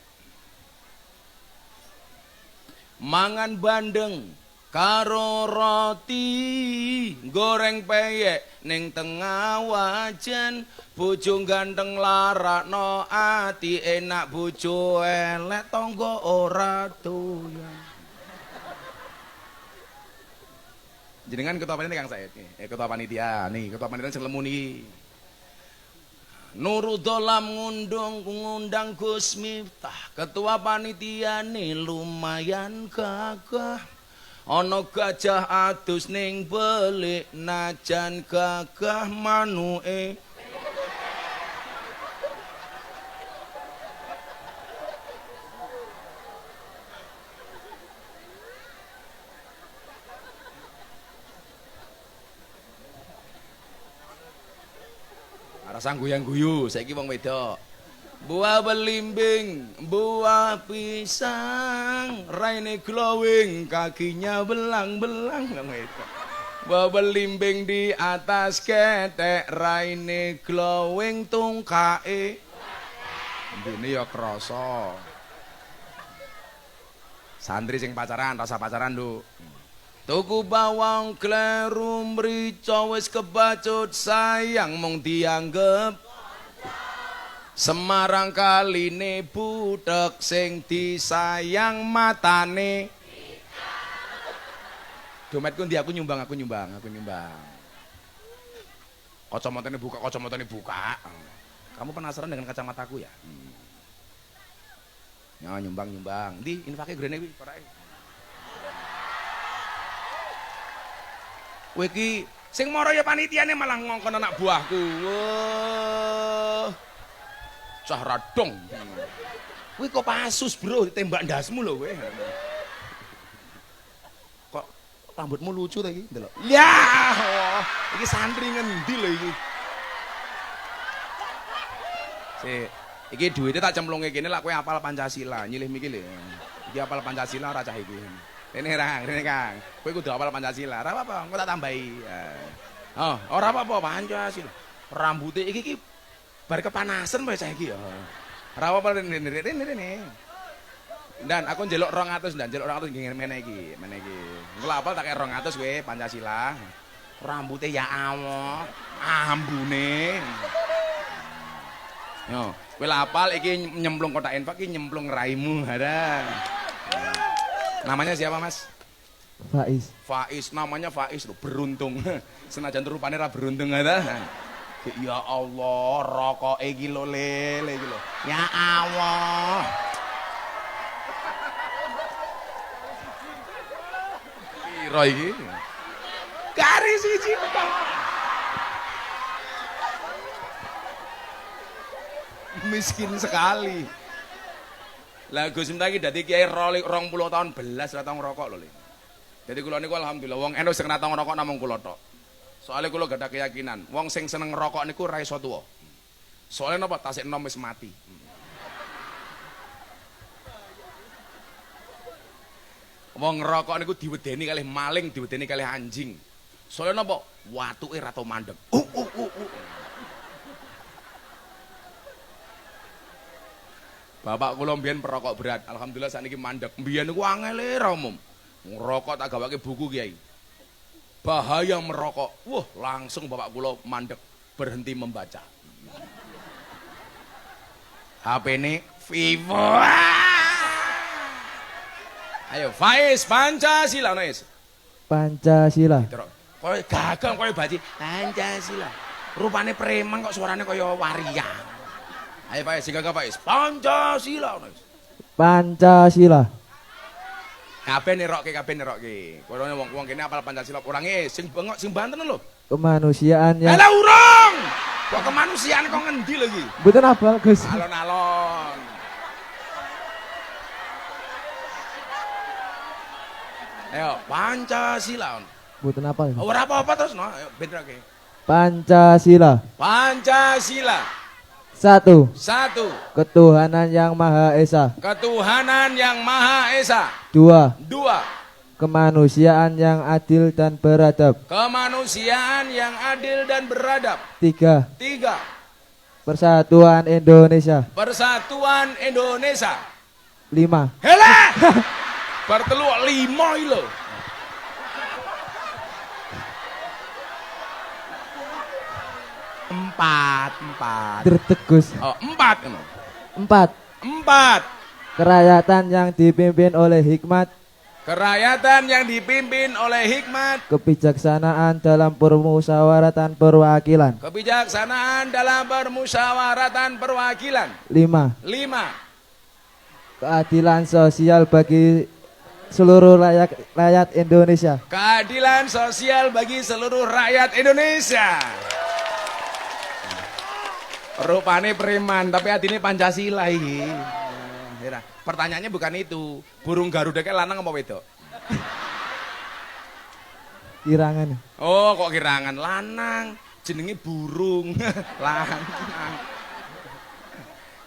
Mangan bandeng karo roti, goreng peyek ning tengah wajan. Bojo ganteng larakno ati, enak bojo elek tangga ora doyan. Jenengan ketua panitia Kang Said ketua panitia nih, ketua panitia sing lemu niki. Nurudolam ngundang Gus Miftah, ketua panitia nih lumayan gagah. Ana gajah adus ning belik, najan gagah manuke. Rasa guyang-guyu, saiki wong wedok. Buah belimbing, buah pisang, raine glowing, kakinya belang-belang. Buah belimbing di atas ketek, raine glowing, tungkae ndene ya krasa. Santri sing pacaran, rasa pacaran, Nduk. Tuku bawang kleru mrica wis kebacut sayang mung dianggep Semarang kaline butek sing disayang matane. Dometku ndi aku nyumbang. Kacamatanya buka, kacamatanya buka. Kamu penasaran dengan kacamataku ya? Ya nyumbang. Di infake grene kuwi korake. Kowe iki sing mara ya panitiane malah ngongkon anak buahku. Wah. Cah radong. Kowe kok pasus, Bro, ditembak ndasmu lho kowe. Kok rambutmu lucu ta iki? Ndelok. Ya, iki santri ngendi lho iki? Iki duwite tak cemplunge kene lak kowe hafal Pancasila, nyilih mikil lho. Iki hafal Pancasila ora cah iki. Rene Kang. Kowe kudu hafal Pancasila. Ora apa-apa, engko tak tambahi. Oh, ora apa-apa Pancasila. Rambuté iki bar kepanasan wae cah iki ya. Ora apa-apa rene. Dan aku njeluk 200 dan njeluk 200 nggih meneh iki. Engko lak hafal tak kek 200 kowe Pancasila. Rambutnya ya Allah, ambune. Yo, kowe hafal iki nyemplung kotak infak iki nyemplung raimu, ada. Namanya siapa, Mas? Faiz, namanya Faiz loh, beruntung. Senajan rupane ra beruntung ada. Ya Allah, rokok iki lho lele iki lho. Ya Allah. Piro iki? Garis siji tok. Miskin sekali. Lah Gus Miftah iki dadi kiai 20 tahun belas ra tau ngrokok lho. Dadi kula niku alhamdulillah wong eno sing ra tau ngrokok namung kula tok. Soale kula gadah keyakinan, wong sing seneng ngrokok niku ra iso tuwa. Soale napa tasik enom wis mati. Wong ngrokok niku diwedeni kalih maling, diwedeni kalih anjing. Soale napa watuke ra tau mandeg. Bapak kula mbiyen perokok berat, alhamdulillah sakniki mandeg. Mbiyen niku angele ra umum. Ngerokok tak gawake buku Kiai. Bahaya merokok. Wah, langsung bapak kula mandeg, berhenti membaca. HP ini Vivo. Ayo Faiz, Pancasila Faiz. Pancasila. Kowe gagang kowe baci Pancasila. Rupane preman kok suarane kaya waria. Ayo Faiz, sing gagah Faiz. Pancasila Faiz. Pancasila. Kabeh nerokke. Kowe wong kene apal Pancasila kurange sing bengok sing Banten lho. Kemanusiaan yang Lah urung. Kok kemanusiaan kok ngendi lho iki? Mboten hafal, Gus. Alon-alon. Ayo Pancasila. Mboten hafal. Ora apa-apa terus no, ayo bendrake. Pancasila. Pancasila. 1. Satu. Ketuhanan yang Maha Esa. Ketuhanan yang Maha Esa. 2. Dua. Kemanusiaan yang adil dan beradab. Kemanusiaan yang adil dan beradab. 3. Tiga. Persatuan Indonesia. Persatuan Indonesia. 5. Helah. Bertelu 5 iki lho. 4. Tertegus. Oh, 4 ngono. 4. 4. Kerakyatan yang dipimpin oleh hikmat, Kerakyatan yang dipimpin oleh hikmat, kebijaksanaan dalam permusyawaratan perwakilan. kebijaksanaan dalam permusyawaratan perwakilan. 5. 5. Keadilan sosial bagi seluruh rakyat Indonesia. Keadilan sosial bagi seluruh rakyat Indonesia. Rupane preman tapi atine Pancasila iki. Pertanyaannya bukan itu. Burung Garuda kayak lanang apa wedok? Kirangan. Oh, kok kirangan lanang. Jenenge burung. Lanang.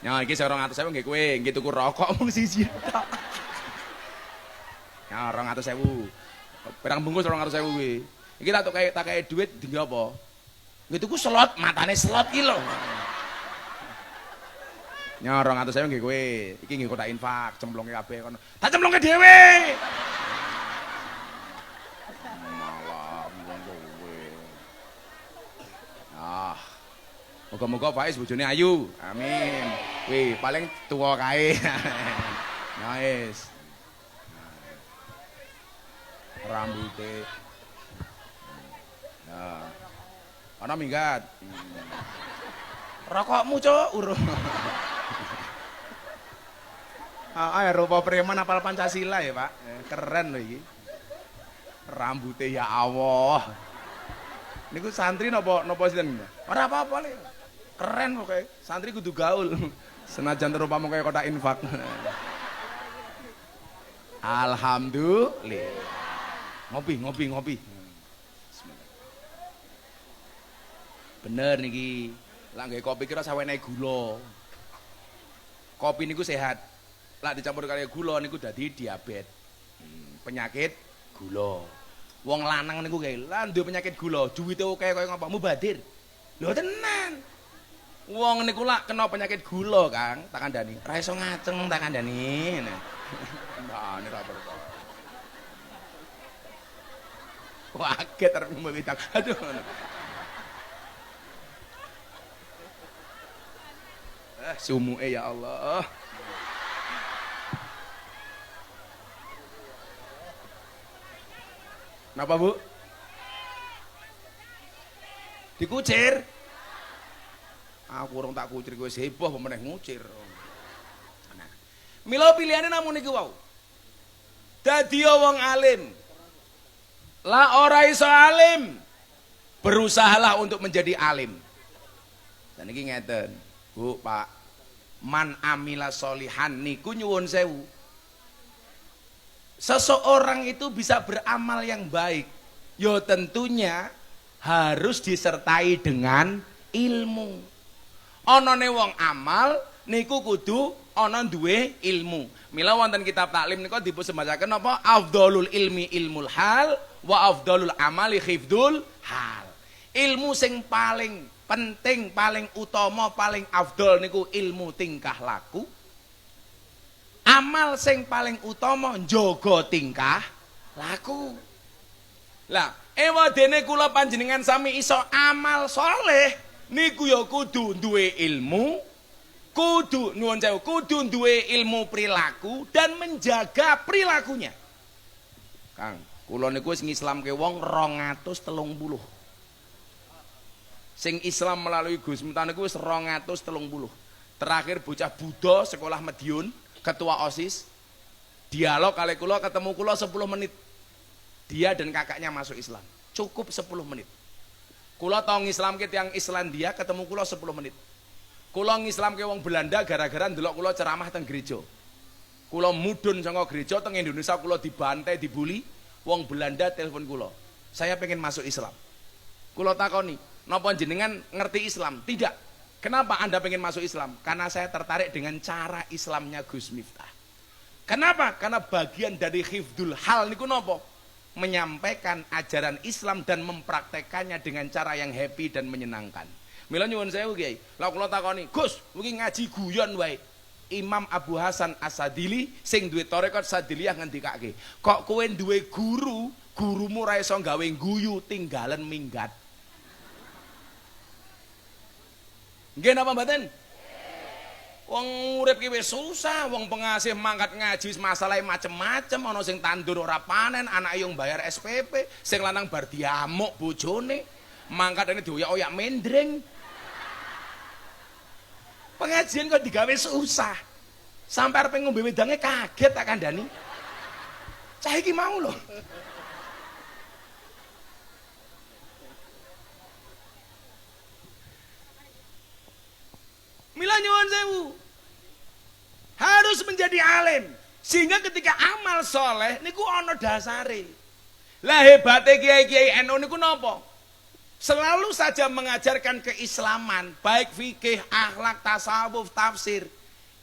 Ya iki 200.000 nggih kowe, nggih tuku rokok mung siji tok. Ya 200.000. Pirang bungkus 200.000 kuwi. Iki tak kei duit dienggo apa? Nggih tuku slot, matane slot ki lho. Ya 200.000 nggih kowe. Iki nggih kotak infak, cemplunge kabeh kono. Tak cemplunge dhewe. Malah wong kowe. Ah. Moga-moga Faiz bojone ayu. Amin. Wih, paling tua kae. Ya wis. Rambute. Ya. Ana minggat. Rokokmu, Cuk, urung. Rupa preman apal Pancasila ya, Pak. Keren loh iki. Rambutnya ya Allah. Niku santri napa sinten? Ora apa-apa le. Keren pokoke. Santri kudu gaul. Senajan terupamu kaya kotak infak. Alhamdulillah. Ngopi. Bener niki. Lah nggae kopi kira sawenehe gula. Kopi niku sehat. Lah dicampur kali gula niku dadi diabetes. Penyakit gula. Wong lanang niku kae lah duwe penyakit gula, duwite akeh kaya ngapa mubadir. Lho tenan. Wong niku lak kena penyakit gula, Kang, tak kandhani. Ra iso ngaceng tak kandhani. Nah, ini ra percaya. Kaget arep ngombe tak. Aduh. Sumuke ya Allah. Napa, Bu? Dikucir. Aku urung tak kucir kowe heboh apa meneh ngucir. Nah. Mila pilihane namung niku wau. Dadi wong alim. Lah ora iso alim. Berusahalah untuk menjadi alim. Dan iki ngeten, Bu, Pak. Man amila solihan niku nyuwun sewu. Seseorang itu bisa beramal yang baik, yo tentunya harus disertai dengan ilmu. Onone wong amal niku kudu ana duwe ilmu. Mila wonten kitab taklim niku dipunsebacaken napa afdhalul ilmi ilmul hal wa afdhalul amali hifdzul hal. Ilmu sing paling penting, paling utama, paling afdol niku ilmu tingkah laku. Amal sing paling utama njaga tingkah laku. Lah, ewadene kula panjenengan sami iso amal soleh niku ya kudu duwe ilmu, kudu nuwun sewu, kudu duwe ilmu perilaku dan menjaga perilakunya. Kang, kula niku wis ngislamke wong 230. Sing Islam melalui Gus Miftah niku wis 230. Terakhir bocah Buddha sekolah Madiun, ketua OSIS, dialog kali kula, ketemu kula 10 menit. Dia dan kakaknya masuk Islam. Cukup 10 menit. Kula tau ngislamke tiyang Islandia, ketemu kula 10 menit. Kula ngislamke wong Belanda gara-gara ndelok kula ceramah teng gereja. Kula mudhun saka gereja teng Indonesia, kula dibantai, dibuli. Wong Belanda telepon kula. Saya pengen masuk Islam. Kula takoni, napa jenengan ngerti Islam? Tidak. Kenapa Anda pengen masuk Islam? Karena saya tertarik dengan cara Islamnya Gus Miftah. Kenapa? Karena bagian dari hifdzul hal niku napa? Menyampaikan ajaran Islam dan mempraktekannya dengan cara yang happy dan menyenangkan. Mila nyuwun sewu Kiai. Lah kula takoni, "Gus, iki ngaji guyon wae." Imam Abu Hasan As-Sadili sing duwe tarekat Sadiliyah ngendikake, "Kok kowe duwe guru, gurumu ra iso gawe guyu, tinggalan minggat." Nggih napa mboten? Wong urip ki wis susah, wong pengasih mangkat ngaji masalahe macem-macem, ana sing tandur ora panen, anake yo bayar SPP, sing lanang bar diamuk bojone, mangkatane dioyak-oyak mendring. Pengajian kok digawe susah. Sampai arep ngombe wedange kaget tak kandhani. Cah iki mau lho. Mila nyuwun sewu, harus menjadi alim sehingga ketika amal soleh niku ana dasare. Lah hebate kiai-kiai NU niku napa? Selalu saja mengajarkan keislaman, baik fikih, akhlak, tasawuf, tafsir.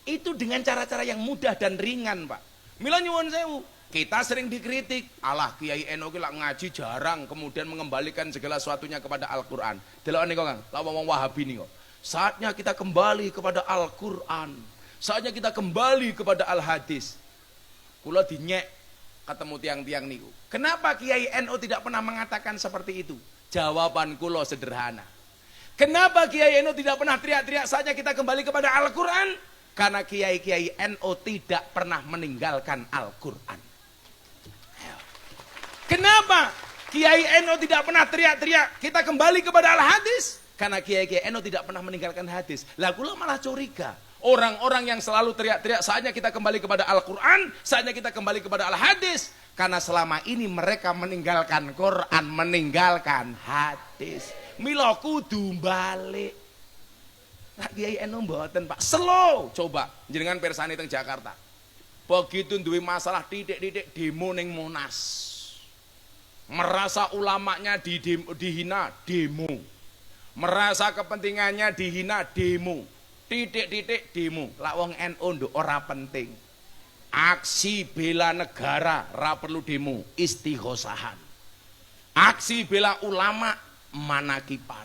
Itu dengan cara-cara yang mudah dan ringan, Pak. Mila nyuwun sewu, kita sering dikritik, alah kiai NU ki lak ngaji jarang, kemudian mengembalikan segala sesuatunya kepada Al-Qur'an. Delok niku Kang, lak wong Wahabi niku. Saatnya kita kembali kepada Al-Quran. Saatnya kita kembali kepada Al-Hadis. Kula dinyek ketemu tiang-tiang niku. Kenapa Kiai NU tidak pernah mengatakan seperti itu? Jawaban kula sederhana. Kenapa Kiai NU tidak pernah teriak-teriak saatnya kita kembali kepada Al-Quran? Karena Kiai-Kiai NU tidak pernah meninggalkan Al-Quran. Kenapa? Kiai Eno tidak pernah teriak-teriak. Kita kembali kepada al-hadis. Karena Kiai Eno tidak pernah meninggalkan hadis. Lah kula malah curiga. Orang-orang yang selalu teriak-teriak, saatnya kita kembali kepada Al-Quran, saatnya kita kembali kepada al-hadis. Karena selama ini mereka meninggalkan Quran, meninggalkan hadis. Mila kudu balik. Nah, Kiai Eno mboten Pak, slow. Coba jenengan persani teng Jakarta. Begitu duwe masalah titik-titik demo ning Monas. Merasa ulamanya dihina, demo. Merasa kepentingannya dihina, demo. Titik-titik demo. Lak wong NU nduk ora penting. Aksi bela negara ra perlu demo, istighosahan. Aksi bela ulama manakipan.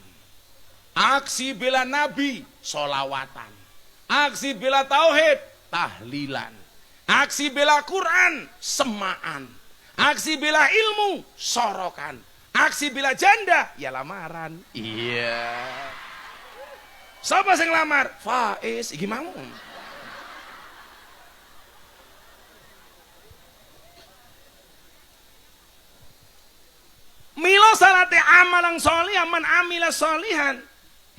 Aksi bela nabi solawatan. Aksi bela tauhid tahlilan. Aksi bela Quran semaan. Aksi bela ilmu sorokan. Aksi bela janda ya lamaran. Iya. Siapa sing lamar? Faiz iki mau. Mila salate amalan sholih man amila sholihan.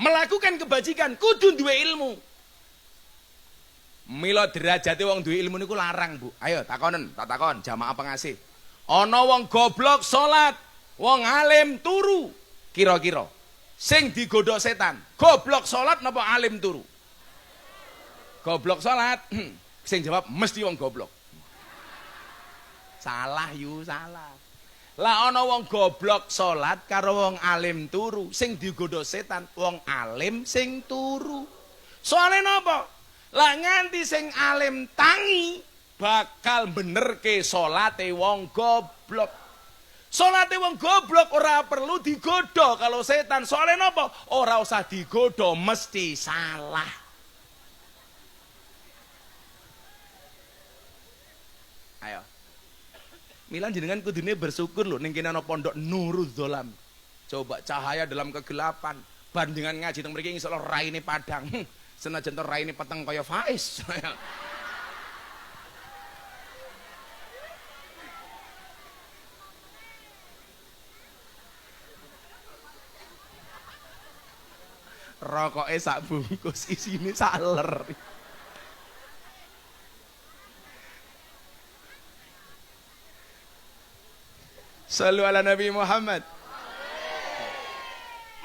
Melakukan kebajikan kudu duwe ilmu. Mila derajate wong duwe ilmu niku larang, Bu. Ayo takonen, tak takon jamaah pengasih. Ana wong goblok salat, wong alim turu. Kira-kira sing digodhok setan, goblok salat napa alim turu? Goblok salat. Sing jawab mesti wong goblok. Salah yu, salah. Lah ana wong goblok salat karo wong alim turu, sing digodhok setan wong alim sing turu. Soale napa? Lah nganti sing alim tangi bakal benerke salate wong goblok. Salate wong goblok ora perlu digodho kalau setan. Soale napa? Ora usah digodho mesti salah. Ayo. Milan jenengan kudune bersyukur lho ning kene ana pondok Nurul Dzolam. Coba cahaya dalam kegelapan. Bandingan ngaji teng mriki insyaallah raine padang. Senajan to raine peteng kaya Faiz. Rokoke sak bungkus isine saler. Shallu ala Nabi Muhammad.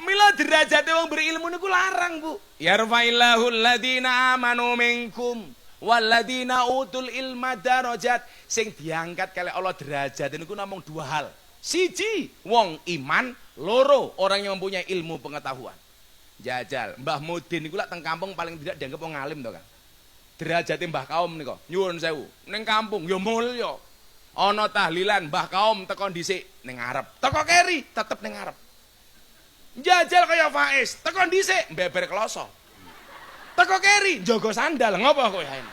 Mila derajate wong berilmu niku larang, Bu. Yarfa'illahu alladziina amanu minkum walladziina utul ilma darajat. Sing diangkat kali Allah derajat niku namung dua hal. Siji, wong iman, loro, orang yang mempunyai ilmu pengetahuan. Jajal, Mbah Mudin niku lak teng kampung paling tidak dianggap wong alim to, Kang. Derajate Mbah Kaum nika, nyuwun sewu. Ning kampung ya mulya. Ana tahlilan Mbah Kaum teko dhisik ning ngarep. Teko keri tetep ning ngarep. Jajal kaya Faiz, teko dhisik beber kloso. Teko keri jaga sandal, ngopo kowe ae.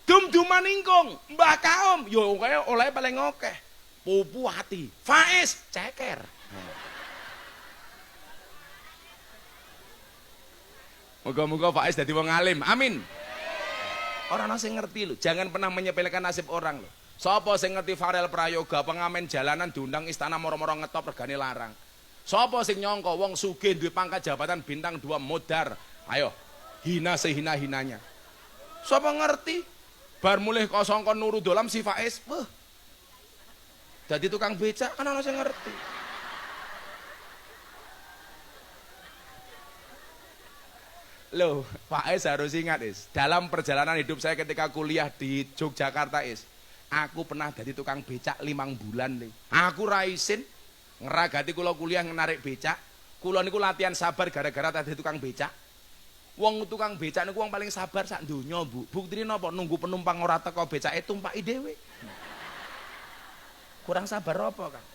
Dum-duman ingkung, Mbah Kaum yo kaya oleh paling akeh. Pupu hati, Faiz ceker. Moga-moga Faiz dadi wong alim. Amin. Orang sing ngerti lho, jangan pernah menyepelekan nasib orang lho. Sapa sing ngerti Farel Prayoga, pengamen jalanan diundang istana moro-moro ngetop regane larang. Sapa sing nyangka wong sugih duwe pangkat jabatan bintang 2 modar. Ayo, hina sehina-hinanya. Sapa ngerti? Bar mulih kosong kon Nurul Dzolam si Faiz, jadi tukang becak kan ana sing ngerti. Loh, Faiz harus ingat dalam perjalanan hidup saya ketika kuliah di Yogyakarta aku pernah jadi tukang becak 5 bulan nih. Aku ra isin ngeragati kula kuliah narik becak. Kula niku latihan sabar gara-gara tadi tukang becak. Wong tukang becak niku wong paling sabar sak donya, Bu. Buktine napa? Nunggu penumpang ora teko becake tumpaki dhewe. Kurang sabar apa, Kang?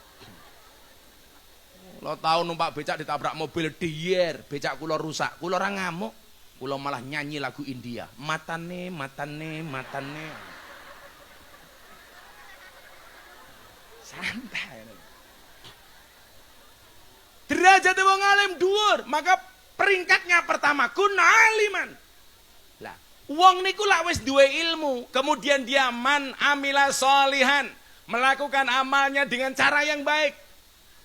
Lo tahu numpak becak ditabrak mobil diyer, becak kula rusak, kula ora ngamuk, kula malah nyanyi lagu India. Matane, matane, matane. Santai. Derajat wong alim dhuwur, maka peringkatnya pertama kun aliman. Lah, Wong niku lak wis duwe ilmu, kemudian dia man amila solihan, melakukan amalnya dengan cara yang baik,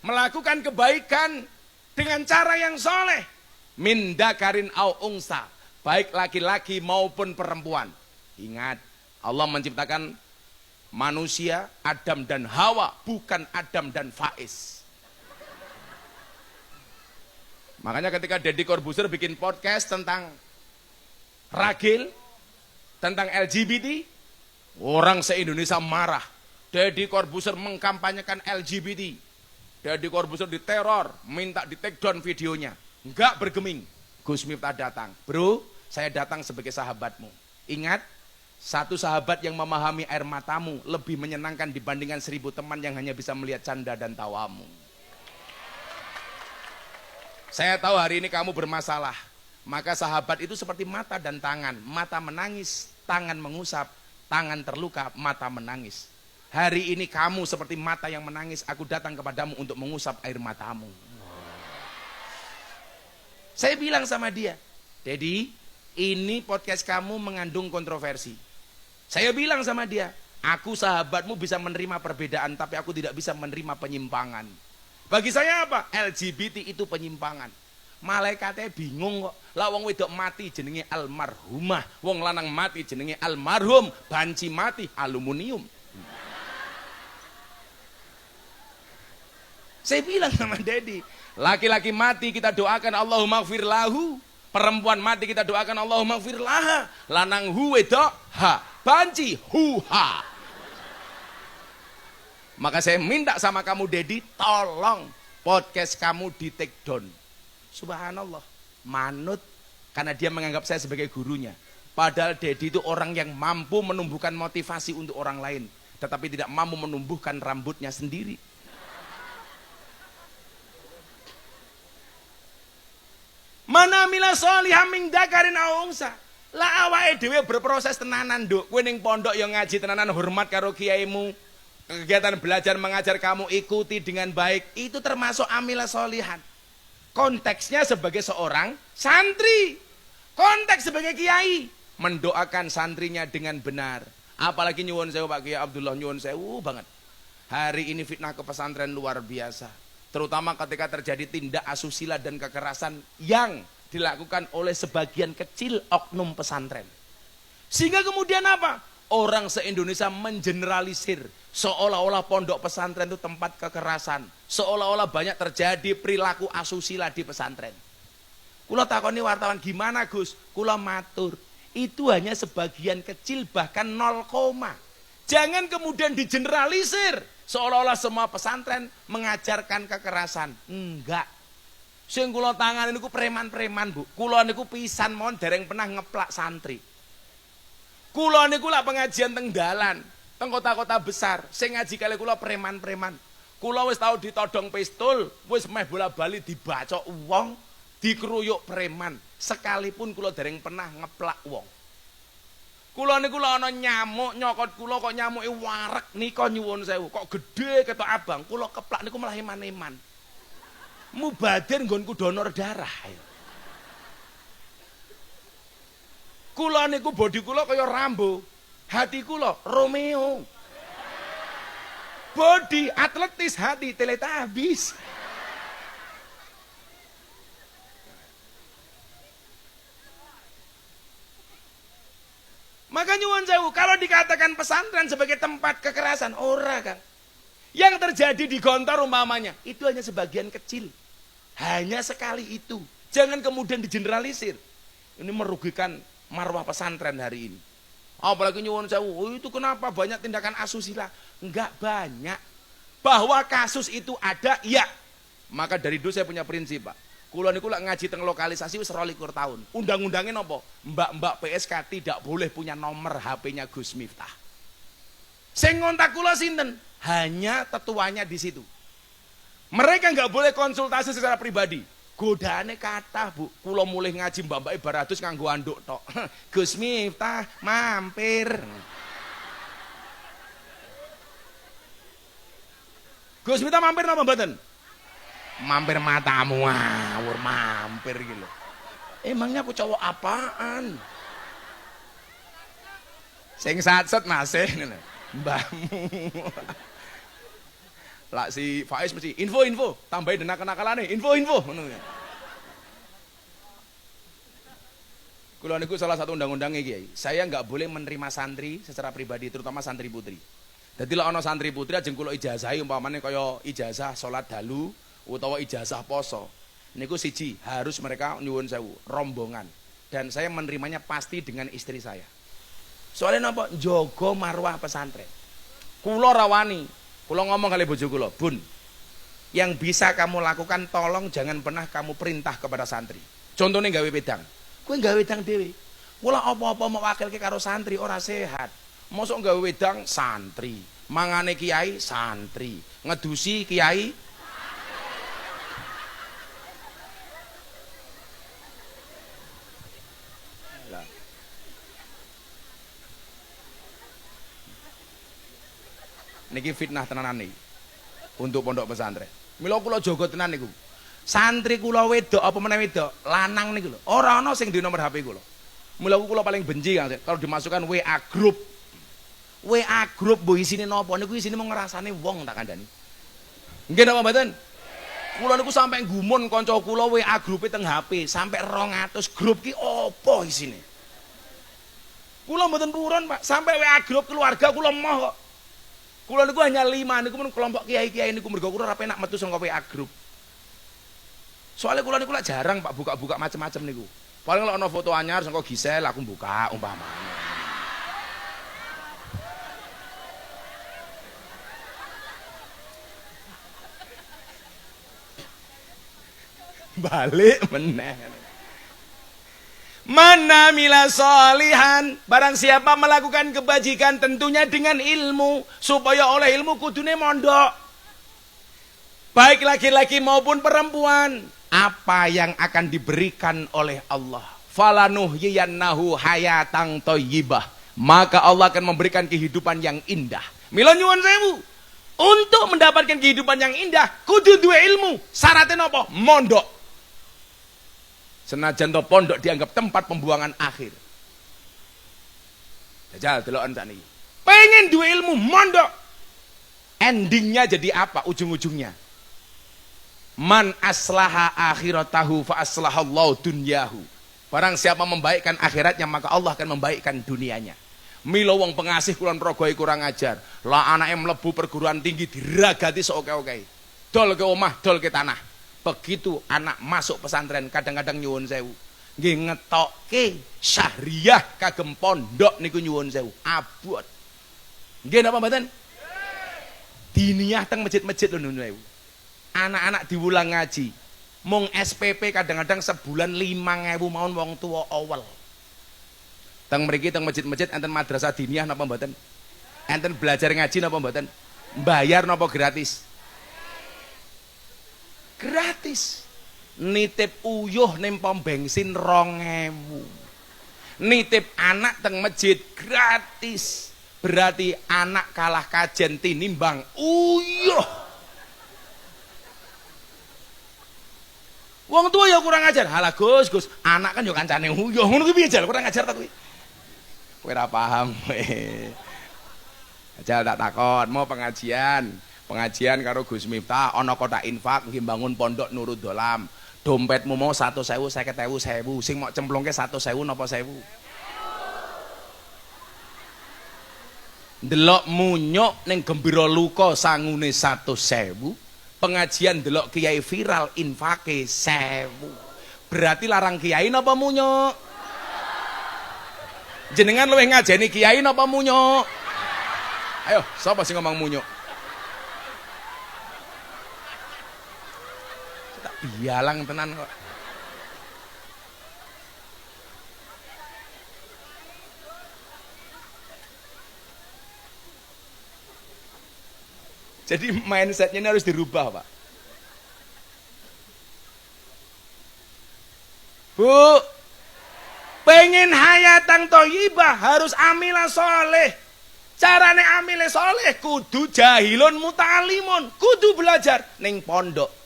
melakukan kebaikan dengan cara yang soleh, min dakarin au ungsa, baik laki-laki maupun perempuan. Ingat, Allah menciptakan manusia Adam dan Hawa, bukan Adam dan Faiz. Makanya ketika Deddy Corbuzier bikin podcast tentang ragil, tentang LGBT, orang se-Indonesia marah. Deddy Corbuzier mengkampanyekan LGBT. Deddy Corbuzier diteror, minta di take down videonya. Enggak bergeming. Gus Miftah datang. Bro, saya datang sebagai sahabatmu. Ingat, satu sahabat yang memahami air matamu lebih menyenangkan dibandingkan 1000 teman yang hanya bisa melihat canda dan tawamu. Saya tahu hari ini kamu bermasalah. Maka sahabat itu seperti mata dan tangan. Mata menangis, tangan mengusap, tangan terluka, mata menangis. Hari ini kamu seperti mata yang menangis. Aku datang kepadamu untuk mengusap air matamu. Saya bilang sama dia, Dedi, ini podcast kamu mengandung kontroversi. Saya bilang sama dia, aku sahabatmu bisa menerima perbedaan, tapi aku tidak bisa menerima penyimpangan. Bagi saya apa? LGBT itu penyimpangan. Malaikatnya bingung kok. Lah wong wedok mati jenenge almarhumah, wong lanang mati jenenge almarhum, banci mati aluminium. Saya bilang sama Dedi, laki-laki mati kita doakan Allahumma gfir lahu, perempuan mati kita doakan Allahumma gfir laha, lanang hu wedok ha, banci hu ha. Maka saya minta sama kamu Dedi, tolong podcast kamu di take down. Subhanallah, manut karena dia menganggap saya sebagai gurunya. Padahal Dedi itu orang yang mampu menumbuhkan motivasi untuk orang lain, tetapi tidak mampu menumbuhkan rambutnya sendiri. Mana mila sholihah min dzakarin aw unsa. Lah awake dhewe berproses tenanan, Nduk. Kowe ning pondok yang ngaji tenanan, hormat karo kiaimu. Kegiatan belajar mengajar kamu ikuti dengan baik, itu termasuk amilah sholihan. Konteksnya sebagai seorang santri, konteks sebagai kiai, mendoakan santrinya dengan benar. Apalagi nyuwun sewu Pak Kiai Abdullah, nyuwun sewu banget. Hari ini fitnah ke pesantren luar biasa, terutama ketika terjadi tindak asusila dan kekerasan yang dilakukan oleh sebagian kecil oknum pesantren. Sehingga kemudian apa? Orang se-Indonesia mengeneralisir seolah-olah pondok pesantren itu tempat kekerasan, seolah-olah banyak terjadi perilaku asusila di pesantren. Kula takoni wartawan, gimana Gus? Kula matur, itu hanya sebagian kecil, bahkan 0, jangan kemudian digeneralisir seolah-olah semua pesantren mengajarkan kekerasan. Enggak. Sing kula tangani niku preman-preman, Bu. Kula niku pisan mon dereng pernah ngeplak santri. Kula niku lak pengajian teng dalan, teng kota-kota besar, sing ngaji kali kula preman-preman. Kula wis tau ditodong pistol, wis meh bola-bali dibacok wong, dikruyuk preman. Sekalipun kula dereng pernah ngeplak wong. Kula niku lak ana nyamuk nyokot kula kok nyamuke wareg nika nyuwun sewu, kok gede ketok abang, kula keplak niku malah eman-eman. Mubadir nggonku donor darah. Kula niku bodi kula kaya Rambo, hati kula Romeo. Bodi atletis, hati Teletubbies. Maka nyuwun sewu, kalau dikatakan pesantren sebagai tempat kekerasan, ora Kang. Yang terjadi di Gontor umpamanya, itu hanya sebagian kecil. Hanya sekali itu. Jangan kemudian digeneralisir. Ini merugikan marwah pesantren hari ini. Apalagi nyuwun sewu, oh itu kenapa banyak tindakan asusila? Enggak banyak. Bahwa kasus itu ada, ya. Maka dari dulu saya punya prinsip, Pak. Kula niku lak ngaji teng lokalisasi wis 22 tahun. Undang-undangnya napa? Mbak-mbak PSK tidak boleh punya nomor HP-nya Gus Miftah. Sing ngontak kula sinten? Hanya tetuanya di situ. Mereka enggak boleh konsultasi secara pribadi. Godaane kathah, Bu. Kula mulih ngaji mbak-mbake baratus nganggo anduk tok. Gus Miftah mampir. Gus Miftah mampir napa mboten? Mampir matamu ngawur mampir iki lho. Emangnya aku cowok apaan? Sing satset masih ngono. Mbahmu. Lah si Faiz mesti info, tambahin kenakalan-nakalane, info ngono. Kula niku salah satu undang-undangnya Kiai. Saya nggak boleh menerima santri secara pribadi, terutama santri putri. Jadi lah ono santri putri ajeng kula ijazahi umpamane kaya ijazah salat dalu utawa ijazah poso. Niku siji, harus mereka nyuwun sewu, rombongan. Dan saya menerimanya pasti dengan istri saya. Soalnya napa? Njogo marwah pesantren. Kula rawani, kula ngomong kali bojo kula, "Bun, yang bisa kamu lakukan tolong jangan pernah kamu perintah kepada santri. Contohnya gawe wedang. Kowe gawe wedang dhewe. Kula apa-apa mewakilke karo santri ora sehat. Mosok gawe wedang santri, mangane kiai santri, ngedusi kiai niki fitnah tenanan nih untuk pondok pesantren. Mila kula jaga tenan niku. Santri kula wedok apa meneh wedok, lanang niku lho. Ora ana sing di nomor HP kula. Mula kula paling benci Kang kalau dimasukkan WA group. WA group mbok isine napa niku isine mung ngrasane wong tak kandhani. Nggih napa mboten? Kula niku sampai gumun kanca kula WA grupe teng HP sampai 200 grup ki apa isine. Kula mboten purun, Pak. Sampai WA grup keluarga kula moh kok. Kula niku hanya 5 niku men kelompok kiai-kiai niku mergo kula ora penak metu saka WA grup. Soalnya kula niku lak jarang Pak buka-buka macam-macam niku. Paling lek ana foto anyar saka Gisel aku buka umpamane. Balik meneh. Mana mila solihan, barang siapa melakukan kebajikan tentunya dengan ilmu, supaya oleh ilmu kudune mondok. Baik laki-laki maupun perempuan, apa yang akan diberikan oleh Allah? Falanuhyiyannahu hayatang thayyibah. Maka Allah akan memberikan kehidupan yang indah. Mila nyuwun sewu, untuk mendapatkan kehidupan yang indah kudu duwe ilmu. Syaratnya apa? Mondok. Senajan to pondok dianggap tempat pembuangan akhir. Jajal deloken sakniki. Pengen duwe ilmu mondok. Endingnya jadi apa ujung-ujungnya? Man aslaha akhiratahu fa aslahallahu dunyahu. Barang siapa membaikkan akhiratnya maka Allah akan membaikkan dunianya. Mila wong pengasih kulon progoe kurang ajar. Lah anake mlebu perguruan tinggi diragati seoke-oke. Dol ke omah, dol ke tanah. Begitu anak masuk pesantren kadang-kadang nyuwun sewu nggih ngetokke syahriah kagem pondok niku nyuwun sewu abot nggih napa mboten diniyah teng masjid-masjid lho nyuwun sewu anak-anak diwulang ngaji mung SPP kadang-kadang sebulan 5.000 mawon wong tua awal teng mriki teng masjid-masjid enten madrasah diniyah napa mboten enten belajar ngaji napa mboten bayar napa gratis gratis. Nitip uyuh ning pom bensin 2.000. Nitip anak teng masjid gratis. Berarti anak kalah kajen tinimbang uyuh. Wong tua ya kurang ajar. Halah Gus, anak kan yo kancane uyuh. Ngono kuwi piye jal kurang ajar ta kuwi? Kowe ora paham kowe. Ajal tak takon, mau pengajian karo Gus Miftah ana kotak infak nggih bangun pondok Nurul Dolam. Dompetmu mau 100.000, 50.000, 1.000. Sing mau cemplungke 100.000 napa 1.000? Delok munyuk ning Gembira Luka sangune 100.000. Pengajian delok kiai viral infake 1.000. Berarti larang kiai napa munyuk? Jenengan luwih ngajeni kiai napa munyuk? Ayo, sapa sing ngomong munyuk? Bialang tenan kok. Jadi mindsetnya ini harus dirubah Pak. Bu, pengen hayatang thayyibah harus amilah soleh. Carane amile soleh kudu jahilun muta'alimun, kudu belajar ning pondok.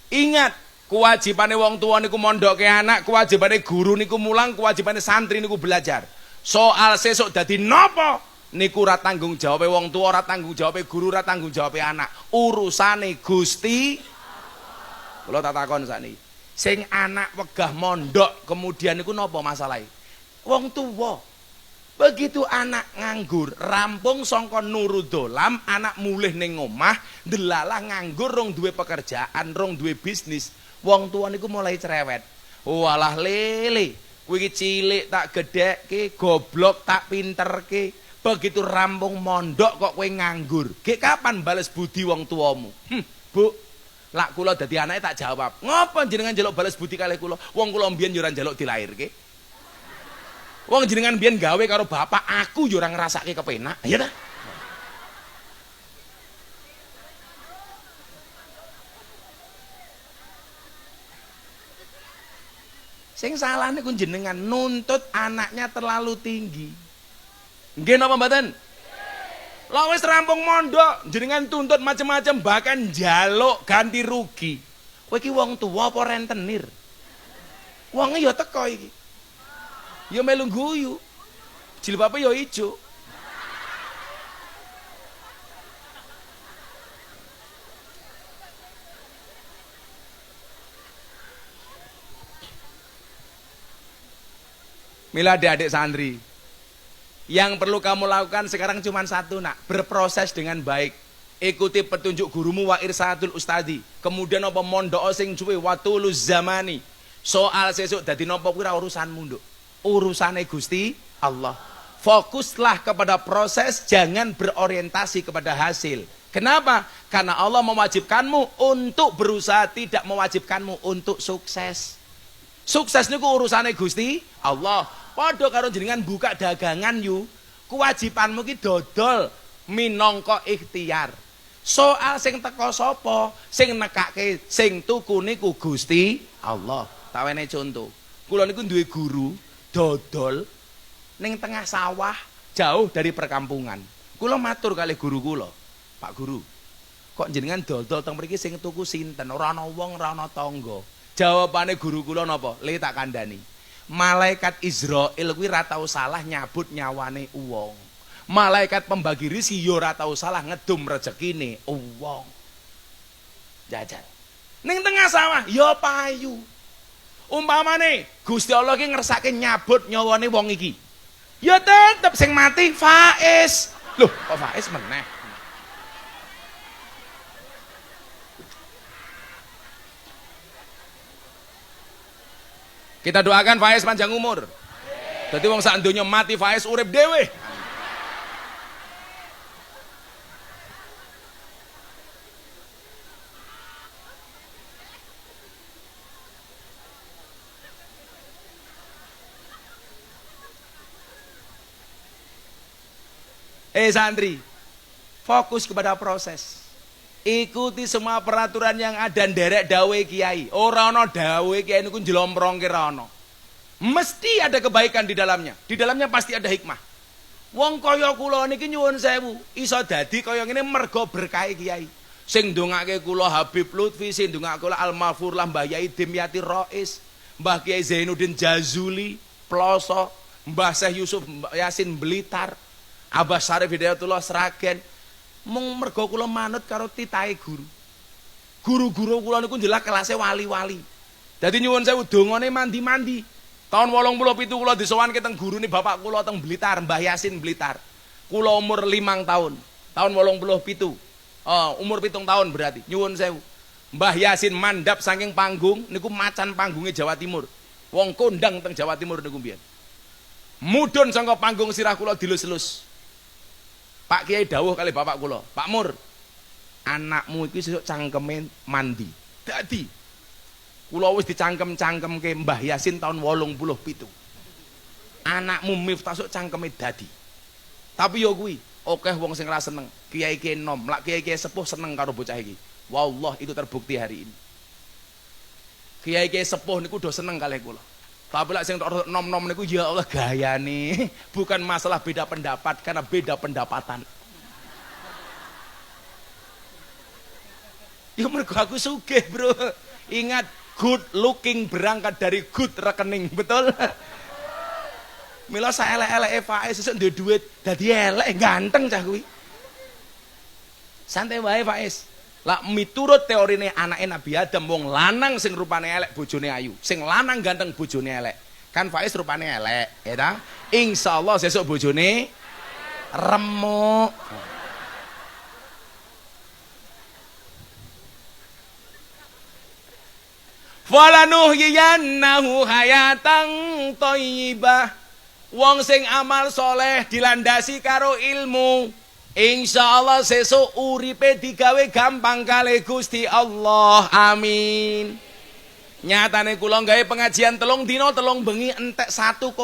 Ingat, kewajibane wong tua niku mondokke anak, kewajibane guru niku mulang, kewajibane santri niku belajar. Soal sesuk dadi napa niku ora tanggung jawabe wong tuwa, ora tanggung jawabe guru, ora tanggung jawabe anak. Urusane Gusti. Kula tak takon sakniki. Sing anak wegah mondok kemudian niku napa masalahe? Wong tuwa. Begitu anak nganggur, rampung sangka nurut dolam, anak mulih ning omah, delalah nganggur rong duwe pekerjaan, rong duwe bisnis. Wong tuwa niku mulai cerewet. Walah lele, kowe iki cilik tak gedhekke, goblok tak pinterke. Begitu rampung mondok kok kowe nganggur. Ge kapan bales budi wong tuamu? Bu, lak kula dadi anake tak jawab. Ngopo jenengan njaluk bales budi kalih kula? Wong kula mbiyen yo ora njaluk dilairke. Wong jenengan biyen gawe karo bapak, aku yo ora ngrasake kepenak. Ya ta? Sing salah niku jenengan nuntut anaknya terlalu tinggi. Nggih napa mboten? Lah wis rampung mondok, jenengan tuntut macam-macam bahkan njaluk ganti rugi. Kowe iki wong tuwa apa rentenir? Wonge ya teko iki. Ya melu guyu. Jilbabe ya ijo. Mila adik-adik santri, yang perlu kamu lakukan sekarang cuma satu nak, berproses dengan baik. Ikuti petunjuk gurumu wa irsatul ustadi. Kemudian apa mondok sing suwe watuluz zamani. Soal sesuk dadi napa kuwi ora urusanmu nduk. Urusane Gusti Allah. Fokuslah kepada proses, jangan berorientasi kepada hasil. Kenapa? Karena Allah mewajibkanmu untuk berusaha, tidak mewajibkanmu untuk sukses. Sukses niku urusane Gusti Allah. Padha karo jenengan buka dagangan yu, kewajibanmu ki dodol minangka ikhtiar. Soal sing teko sapa, sing nekake, sing tuku niku Gusti Allah. Tak wene contoh. Kula niku duwe guru dodol ning tengah sawah jauh dari perkampungan. Kula matur kalih guru kula, Pak Guru, kok jenengan dodol teng mriki sing tuku sinten? Ora ana wong, ora ana tangga. Jawabane guru kula napa? Le tak kandhani. Malaikat Israil kuwi ora tau salah nyabut nyawane wong. Malaikat pembagi rezeki ya ora tau salah ngedum rezekine wong. Jajal. Ning tengah sawah ya payu. Umpamane Gusti Allah ki ngersake nyabut nyawane wong iki. Ya tetep sing mati Faiz. Loh, kok Faiz meneh? Kita doakan Faiz panjang umur. Dadi wong sak donya mati Faiz urip dhewe. Santri, fokus kepada proses. Ikuti semua peraturan yang ada, nderek dawe kiai. Ora ana dawe kiai niku njlomprongke ra ana. Mesti ada kebaikan di dalamnya. Di dalamnya pasti ada hikmah. Wong kaya kula niki nyuwun sewu, iso dadi kaya ngene mergo berkah kiai. Sing ndongake kula Habib Lutfi, sing ndongake kula Al-Mafur lah Mbah Yai Dimyati Rois, Mbah Kiai Zainuddin Jazuli, Ploso, Mbah Syekh Yusuf Yasin Blitar, Abah Syarif Hidayatullah Sragen, mung mergo kula manut karo titahe guru. Guru-guru kula niku jelas kelasé wali-wali. Dadi nyuwun sewu dongane mandi-mandi. Tahun 87 kula disowanke teng gurune bapak kula teng Blitar, Mbah Yasin Blitar. Kula umur 5 tahun. Tahun 87. Umur 7 tahun berarti. Nyuwun sewu. Mbah Yasin mandap saking panggung niku macan panggungnya Jawa Timur. Wong kondang teng Jawa Timur niku mbiyen. Mudhun saka panggung sirah kula dilus-lus. Pak Kiai dawuh kali bapak kula, Pak Mur, anakmu iki sesuk cangkeme mandi. Dadi kula wis dicangkem-cangkemke Mbah Yasin tahun 87. Anakmu Miftah sesuk cangkeme dadi. Tapi yo kuwi, akeh wong sing ora seneng. Kiai-kiai nom, lak kiai-kiai sepuh seneng karo bocah iki. Wallah itu terbukti hari ini. Kiai-kiai sepuh niku do seneng kalih kula. Tapi lek sing nom-nom niku ya Allah gayane, bukan masalah beda pendapat karena beda pendapatan. Ya mergo aku sugih, Bro. Ingat, good looking berangkat dari good rekening, betul? Mila saelek-eleke Faiz sesuk duwe duit dadi elek ganteng cah kuwi. Santai wae Faiz. Lah miturut teorine anake Nabi Adam wong lanang sing rupane elek bojone ayu, sing lanang ganteng bojone elek. Kan Faiz rupane elek, ya ta? Insyaallah sesuk bojone remuk. Falanuhyiyannahu hayatan thayyibah. Wong sing amal soleh dilandasi karo ilmu, insyaallah sesuk uripe digawe gampang kali Gusti Allah. Amin. Nyatane kula gawe pengajian 3 dina 3 bengi entek 1,4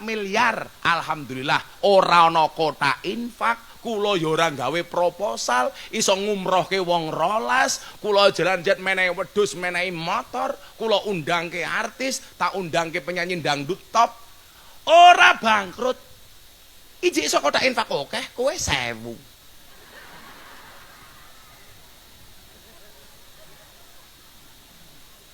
miliar. Alhamdulillah ora ana kota infak. Kula ya ora gawe proposal, iso ngumrohke wong 12, kula jalan-jalan menehi wedhus, menehi motor, kula undangke artis, tak undangke penyanyi dangdut top. Ora bangkrut. Ijik iso kota infak akeh, kowe 1000.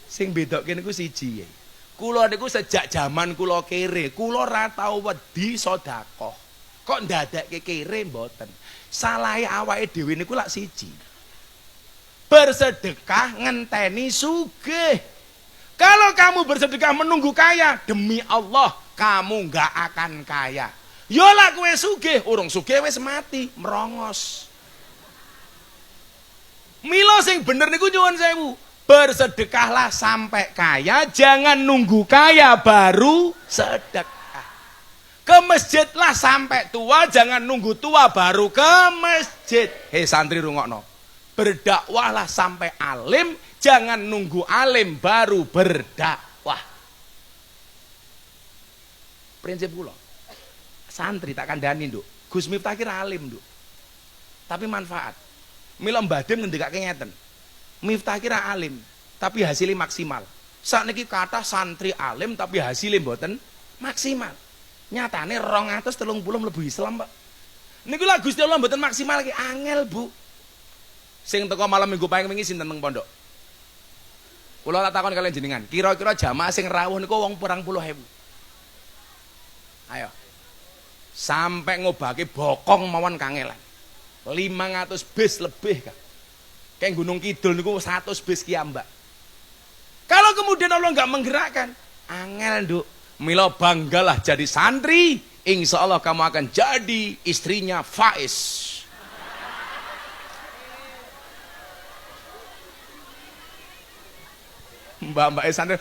Sing bedokke niku siji. Kula niku sejak zaman kula kere, kula ora tau wedi sedekah. Kok ndadakke kere mboten. Salahe awake dhewe niku lak siji. Bersedekah ngenteni sugih. Kalau kamu bersedekah menunggu kaya, demi Allah kamu nggak akan kaya. Yo lah kowe sugih, urung sugih wis mati, merongos. Mila sing bener niku nyuwun sewu. Bersedekahlah sampai kaya, jangan nunggu kaya baru sedekah. Ke masjidlah sampai tua, jangan nunggu tua baru ke masjid. Hei santri rungokno. Berdakwahlah sampai alim, jangan nunggu alim baru berdakwah. Prinsip kula. Santri tak kandhani, Nduk. Gus Miftah ki alim, Nduk. Tapi manfaat. Mila Mbadem ngendikake ngeten. Miftah ki alim, tapi hasilnya maksimal. Sakniki kathah santri alim tapi hasilnya mboten maksimal. Nyatane 230 mlebu Islam, Pak. Niku lha Gusti Allah mboten maksimal ki angel, Bu. Sing teko malam Minggu paing wingi sinten teng pondok? Kula tak takon kalian jenengan, kira-kira jamaah sing rawuh niku wong 40.000. Ayo. Sampai ngobake bokong mawon kangelan. 500 bis lebih, Kak. Kayak Gunung Kidul niku 100 bis kiambak. Kalau kemudian Allah enggak menggerakkan, angel, Nduk. Mila banggalah jadi santri, insya Allah kamu akan jadi istrinya Faiz. Mbak-mbak santri,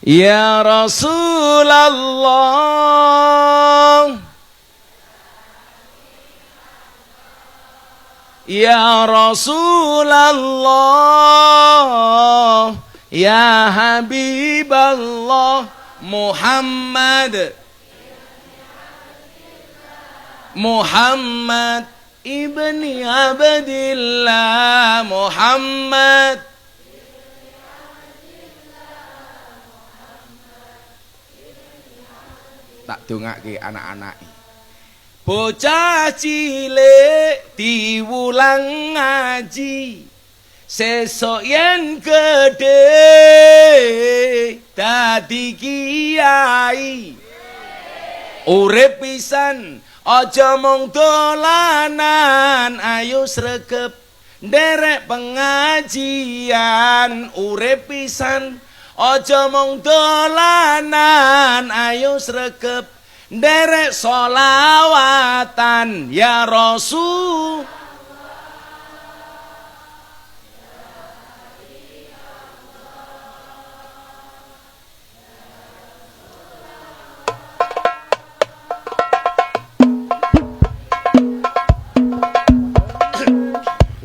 ya Rasulullah, ya Rasulullah, ya Habiballah, Muhammad ibni Abdillah, Muhammad tak dongake anak-anak. Bocah cilik diwulang ngaji, sesuk yen gedhe dadi kiai. Urip pisan aja mung dolanan, ayo sregep nderek pengajian. Urip pisan aja mung dolanan, ayo sregep nderek solawatan ya Rasul.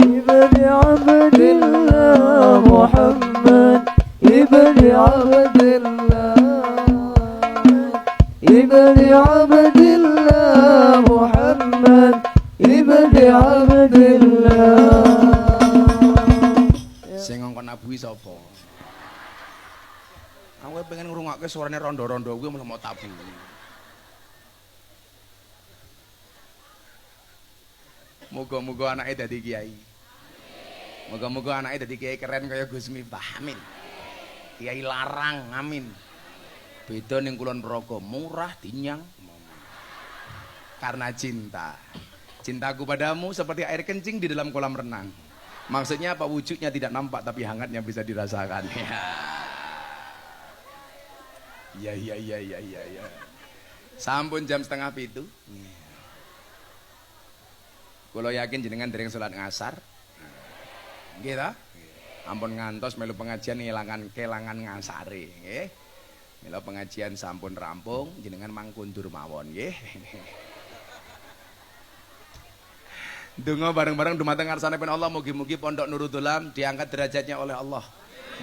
Ibni Abdillah Muhammad ibni Abdillah, ibni Abdillah Muhammad ibni Abdillah. Sing ngongkon abuhi sapa? Aku pengen ngrungokke suarane rondo-rondo kuwi malah mau tabu. Moga-moga anake dadi kiai. Moga-moga anaknya dadi kiai keren kaya Gus Miftah. Amin. Kiai larang, amin. Beda ning Kulon Progo, murah dinyang. Karena cinta. Cintaku padamu seperti air kencing di dalam kolam renang. Maksudnya apa? Wujudnya tidak nampak tapi hangatnya bisa dirasakan. Ya. Sampun jam 6:30. Kalau yakin jenengan dereng salat ngasar. Nggih ta? Ampun ngantos melu pengajian kelangan ngasare, nggih. Mila pengajian sampun rampung, jenengan mangkundur mawon, nggih. Donga bareng-bareng dumateng ngarsanipun Allah, mugi-mugi Pondok Nurul Dolam diangkat derajatnya oleh Allah.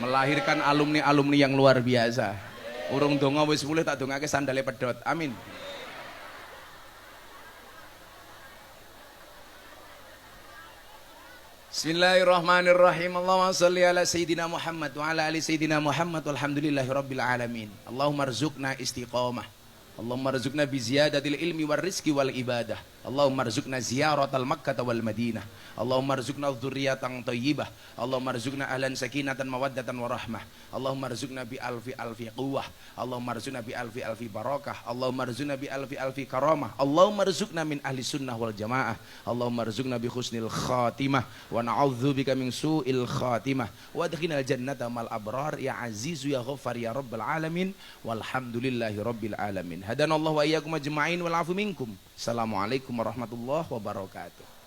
Melahirkan alumni-alumni yang luar biasa. Urung donga wis mulih tak dongake sandale pedhot. Amin. Bismillahirrahmanirrahim. Allahumma shalli ala sayyidina Muhammad wa ala ali sayyidina Muhammad walhamdulillahirabbil alamin. Allahumma rzuqna istiqamah. Allahumma rzuqna bi ziyadatil ilmi war rizqi wal ibadah. Allahumma rzuqna ziyaratal Makkah wal Madinah. Allahumma rzuqna dzurriyyatan thayyibah. Allahumma rzuqna ahlan sakinatan mawaddatan warahmah. Allahumma rzuqna bi alfi quwwah. Allahumma rzuqna bi alfi barakah. Allahumma rzuqna bi alfi karamah. Allahumma rzuqna min ahli sunnah wal jamaah. Allahumma rzuqna bi husnil khatimah wa na'udzubika min su'il khatimah. Wa adkhilnal jannata mal abrar ya azizu ya ghaffar ya rabbal alamin. Walhamdulillahi rabbil alamin. Hadanallahu wa iyyakum ajma'in wal afu minkum. Assalamualaikum warahmatullahi wabarakatuh.